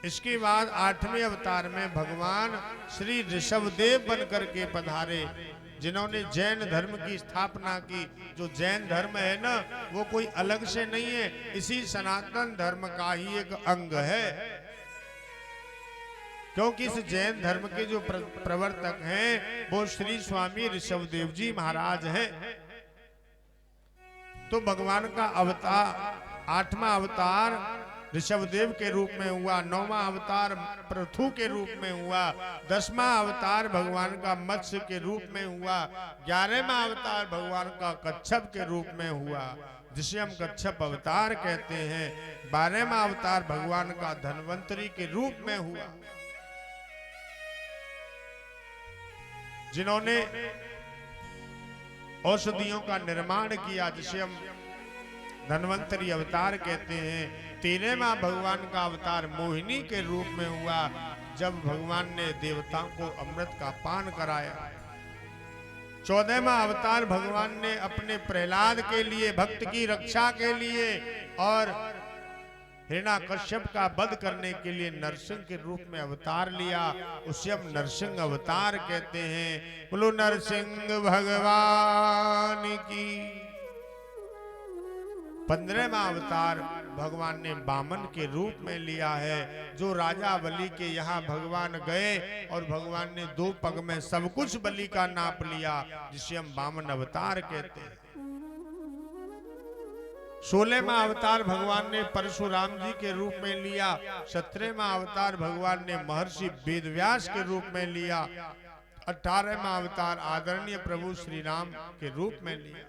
[SPEAKER 1] इसके बाद 8वें अवतार में भगवान श्री ऋषभदेव बनकर के पधारे, जिन्होंने जैन धर्म की स्थापना की। जो जैन धर्म है ना, वो कोई अलग से नहीं है, इसी सनातन धर्म का ही एक अंग है। क्योंकि इस जैन धर्म के जो प्रवर्तक हैं वो श्री स्वामी ऋषभदेव जी महाराज हैं। तो भगवान का अवतार 8वां अवतार ऋषभदेव के रूप में हुआ, 9वां अवतार पृथु के रूप में हुआ, 10वां अवतार भगवान का मत्स्य के रूप में हुआ, 11वां अवतार भगवान का कच्छप के रूप में हुआ, जिसे हम कच्छप अवतार कहते हैं। 12वां अवतार भगवान का धन्वंतरी के रूप में हुआ, जिन्होंने औषधियों का निर्माण किया, जिसे हम धन्वंतरी अवतार कहते हैं। 13वां भगवान का अवतार मोहिनी के रूप में हुआ, जब भगवान ने देवताओं को अमृत का पान कराया। 14वां अवतार भगवान ने अपने प्रहलाद के लिए, भक्त की रक्षा के लिए और हिरण्याकश्यप का वध करने के लिए नरसिंह के रूप में अवतार लिया, उसे हम नरसिंह अवतार कहते हैं। बोलो नरसिंह भगवान की। 15वां अवतार भगवान ने वामन के रूप में लिया है, जो राजा बलि के यहाँ भगवान गए और भगवान ने 2 पग में सब कुछ बलि का नाप लिया, जिसे हम वामन अवतार कहते हैं। 16वां अवतार भगवान ने परशुराम जी के रूप में लिया। 17वां अवतार भगवान ने महर्षि वेदव्यास के रूप में लिया। 18वां अवतार आदरणीय प्रभु श्री राम के रूप में लिया।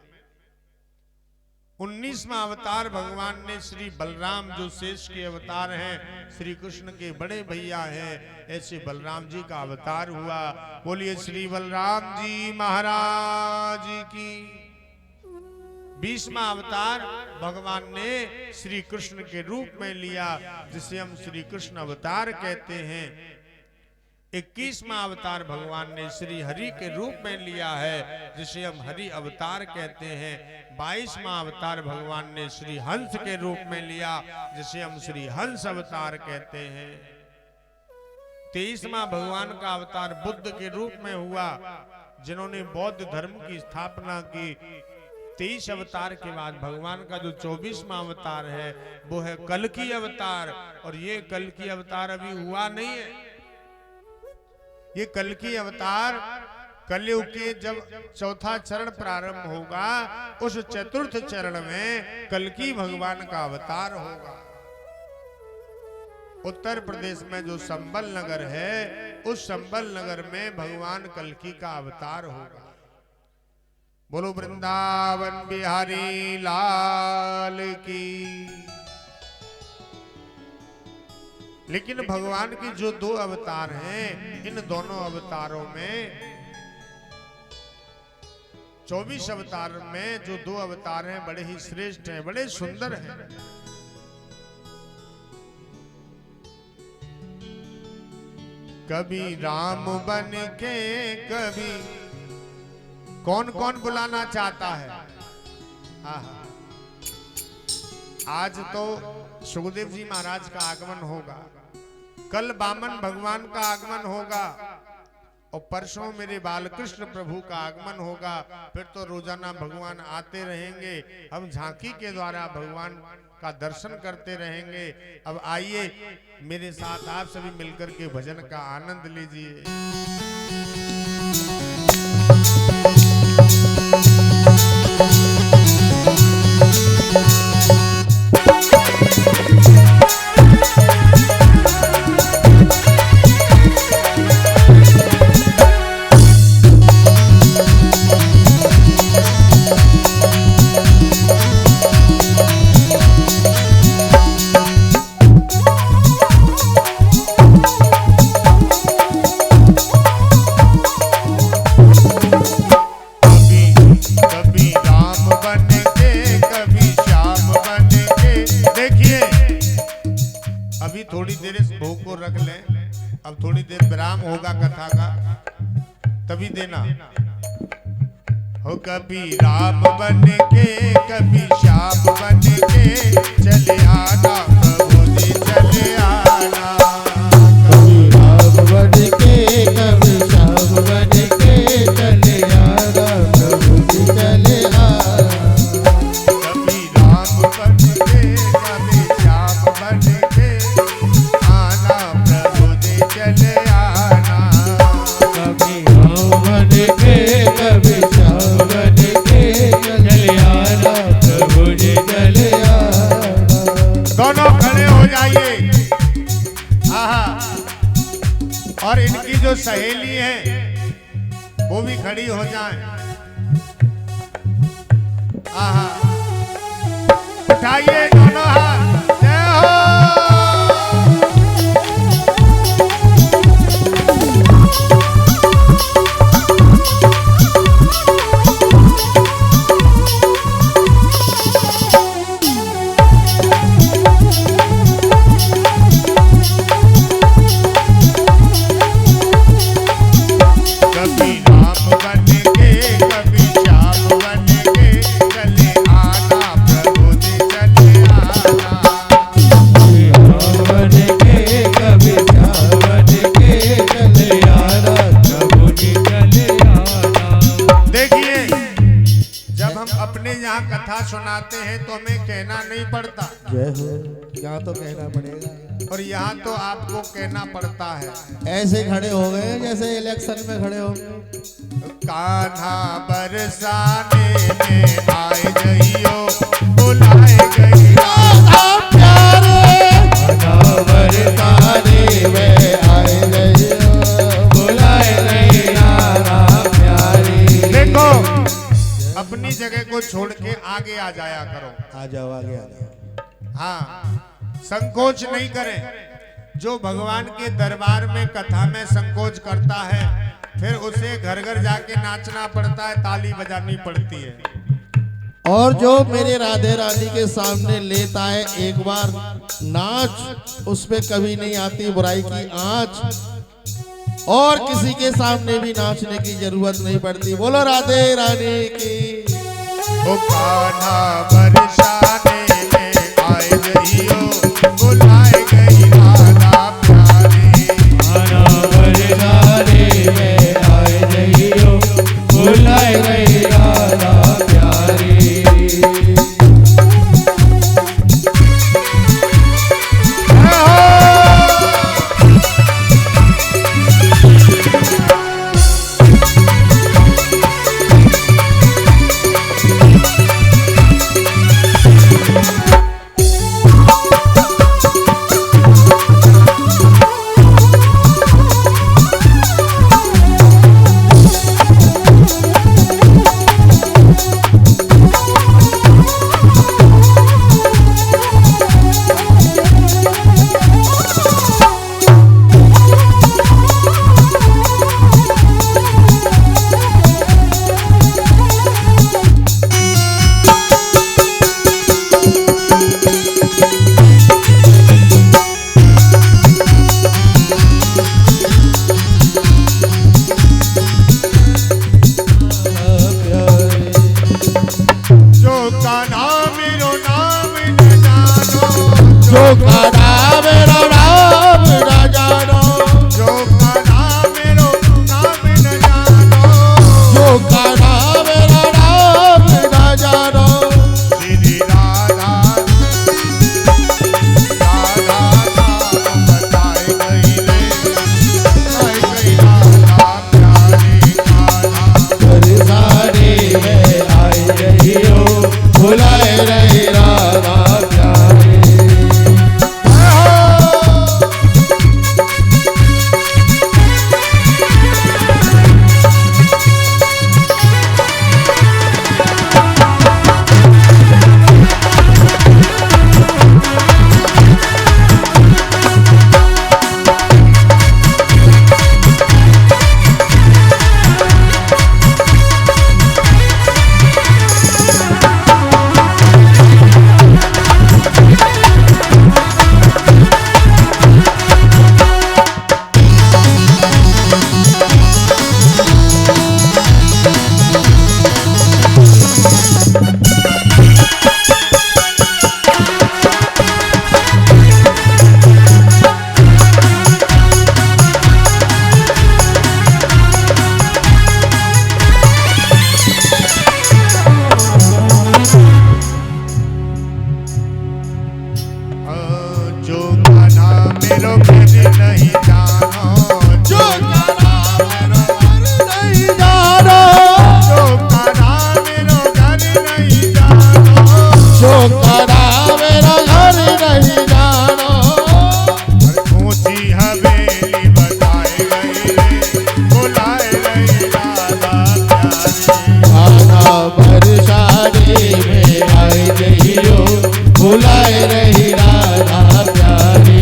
[SPEAKER 1] 19वां अवतार भगवान ने श्री बलराम, जो शेष के अवतार हैं, श्री कृष्ण के बड़े भैया हैं, ऐसे बलराम जी का अवतार हुआ। बोलिए श्री बलराम जी महाराज की। 20वां अवतार भगवान ने श्री कृष्ण के रूप में लिया, जिसे हम श्री कृष्ण अवतार कहते हैं। 21वां अवतार भगवान ने श्री हरि के रूप में लिया है, जिसे हम हरि अवतार कहते हैं। 22वां अवतार भगवान ने श्री हंस के रूप में लिया, जिसे हम श्री हंस अवतार कहते हैं। 23वां भगवान का अवतार बुद्ध के रूप में हुआ, जिन्होंने बौद्ध धर्म की स्थापना की। 23 अवतार के बाद भगवान का जो 24वां अवतार है वो है कल्कि अवतार, और ये कल्कि अवतार अभी हुआ नहीं है। ये कल्कि अवतार कलयुग के जब 4था चरण प्रारंभ होगा, उस 4th चरण में कल्कि भगवान का अवतार होगा। उत्तर प्रदेश में जो संबल नगर है, उस संबल नगर में भगवान कल्कि का अवतार होगा। बोलो वृंदावन बिहारी लाल की। लेकिन भगवान की जो 2 अवतार हैं, इन दोनों अवतारों में 24 अवतार में जो 2 अवतार हैं बड़े ही श्रेष्ठ हैं, बड़े सुंदर हैं। कभी राम बन के, कभी कौन कौन बुलाना चाहता है। आज तो सुखदेव जी महाराज का आगमन होगा, कल वामन भगवान का आगमन होगा, और परसों मेरे बालकृष्ण प्रभु का आगमन होगा। फिर तो रोजाना भगवान आते रहेंगे, हम झांकी के द्वारा भगवान का दर्शन करते रहेंगे। अब आइए मेरे साथ आप सभी मिलकर के भजन का आनंद लीजिए। थोड़ी देर इस भोग को रख लें, अब थोड़ी देर विराम होगा कथा का। तभी देना। हो कभी राम बन के कभी श्याम बन के चले आना प्रभु जी चले आना।
[SPEAKER 2] कभी राम बन के कभी श्याम बन के चले आना प्रभु जी चले आना।
[SPEAKER 1] कभी राम बन के कभी श्याम बन के आना प्रभु जी चले आना।
[SPEAKER 2] कभी राम बन के कभी श्याम बन के चले आना प्रभु जी चले आना।
[SPEAKER 1] दोनों खड़े हो जाइए। आहा, और इनकी जो सहेली है वो भी खड़ी हो जाए। आहा, उठाइए दोनों हाथ, जय हो। कभी राम बन के कभी श्याम बन के चले आना प्रभु जी चले आना।
[SPEAKER 2] कभी राम बन के कभी श्याम बन के चले आना प्रभु जी चले आना।
[SPEAKER 1] देखिए, जब हम अपने यहाँ कथा सुनाते हैं तो हमें कहना नहीं पड़ता,
[SPEAKER 2] जय हो, यहाँ तो कहना पड़ेगा
[SPEAKER 1] और यहाँ तो आपको कहना पड़ता है।
[SPEAKER 2] ऐसे खड़े हो गए जैसे इलेक्शन में खड़े हो गए।
[SPEAKER 1] कान्हा बरसाने में आए गइयो बुलाए गई
[SPEAKER 2] राधा प्यारे कान्हा बरसाने में आए गइयो बुलाए गई राधा प्यारी।
[SPEAKER 1] देखो, अपनी जगह को छोड़ के आगे आ जाया करो।
[SPEAKER 2] आ जाओ आगे आ जाओ।
[SPEAKER 1] हाँ, संकोच नहीं करें। जो भगवान के दरबार में कथा में संकोच करता है फिर उसे घर घर जाके नाचना पड़ता है, ताली बजानी पड़ती है।
[SPEAKER 2] और जो मेरे राधे रानी के सामने लेता है एक बार नाच, उस पे कभी नहीं आती बुराई की आंच। और किसी के सामने भी नाचने की जरूरत नहीं पड़ती। बोलो राधे रानी की।
[SPEAKER 1] ओ कान्हा बरसाने में आए गइयो बुलाए गई राधा प्यारी।
[SPEAKER 2] कान्हा बरसाने में आए गइयो बुलाए गई राधा प्यारी।
[SPEAKER 1] बुलाए रहे राधा प्यारे।
[SPEAKER 2] बुलाए रही राधा प्यारी।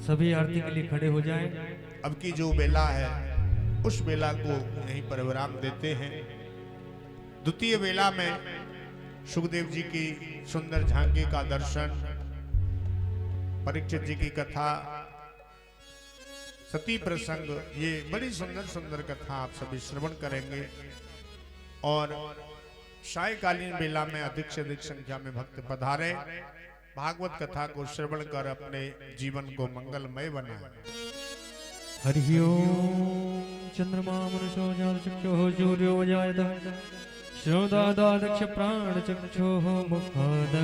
[SPEAKER 3] सभी आरती के लिए खड़े हो जाएं।
[SPEAKER 1] अब की जो बेला है उस बेला को यहीं पर विराम देते हैं। द्वितीय बेला में सुखदेव जी की सुंदर झांकी का दर्शन, परीक्षित जी की कथा, सती प्रसंग, ये बड़ी सुंदर सुंदर कथा आप सभी श्रवण करेंगे। और सायकालीन बेला में अधिक से अधिक संख्या में भक्त पधारे, भागवत कथा को श्रवण कर अपने जीवन को मंगलमय बनाए।
[SPEAKER 3] हरि ओम। चंद्रमा मनुष्यो जात चक्षुः सूर्यो जायत श्रोदादा दक्ष प्राण चक्षुः मुखादग्निरजायत।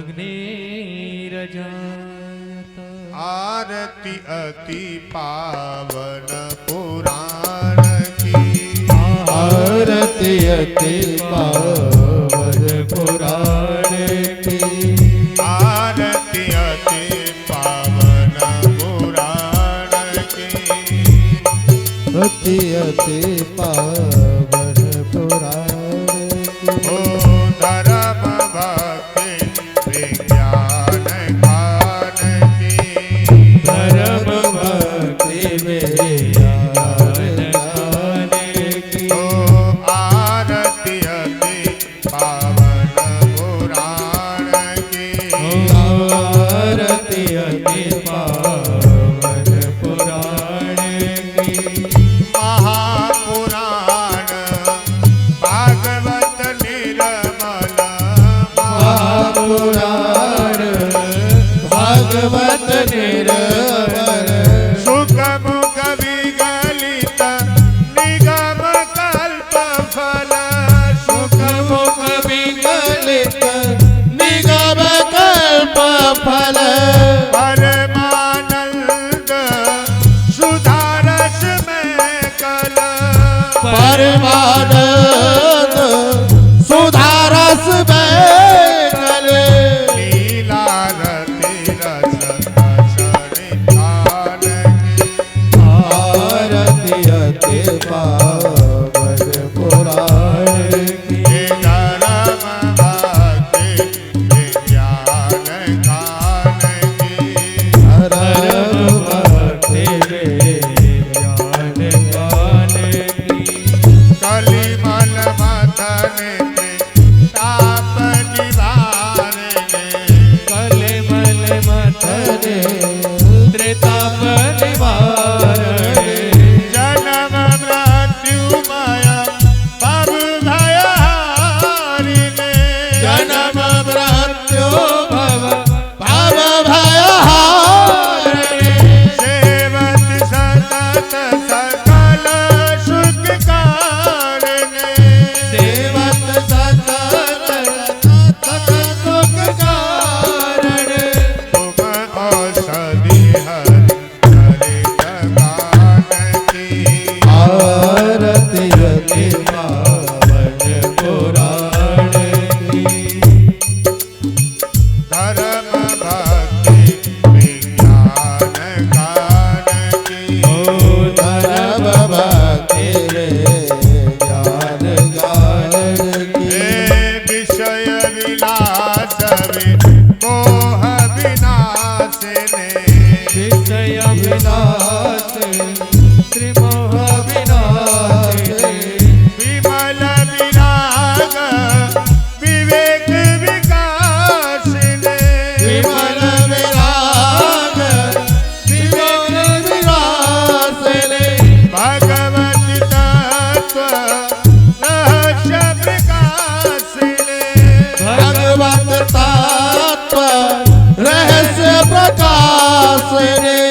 [SPEAKER 1] आरती अति पावन पुराण की,
[SPEAKER 2] आरती अति पावन पुराण की,
[SPEAKER 1] आरती अति पावन पुराण की,
[SPEAKER 2] अति अति पावन पुराण की।
[SPEAKER 1] ओ धर्म भक्ति विज्ञान ज्ञान की,
[SPEAKER 2] धर्म भक्ति विज्ञान ज्ञान की।
[SPEAKER 1] ओ आरती अति पावन पुराण की,
[SPEAKER 2] आरती अति पावन पुराण की।
[SPEAKER 1] महापुराण भागवत निर्मल,
[SPEAKER 2] महापुराण भागवत निर्मल,
[SPEAKER 1] सुखमुख विगलित निगम कल्प फल,
[SPEAKER 2] सुखमुख विगलित निगम कल्प फल,
[SPEAKER 1] परमानंद सुधारस में कल,
[SPEAKER 2] परमानंद सुधारस में कल।
[SPEAKER 1] लीला रति रस सरिधान की,
[SPEAKER 2] आरती अति पावन पुराण की।
[SPEAKER 1] धर्म भक्ति विज्ञान ज्ञान की,
[SPEAKER 2] धर्म भक्ति विज्ञान ज्ञान की।
[SPEAKER 1] कलिमल मथन ताप
[SPEAKER 2] रे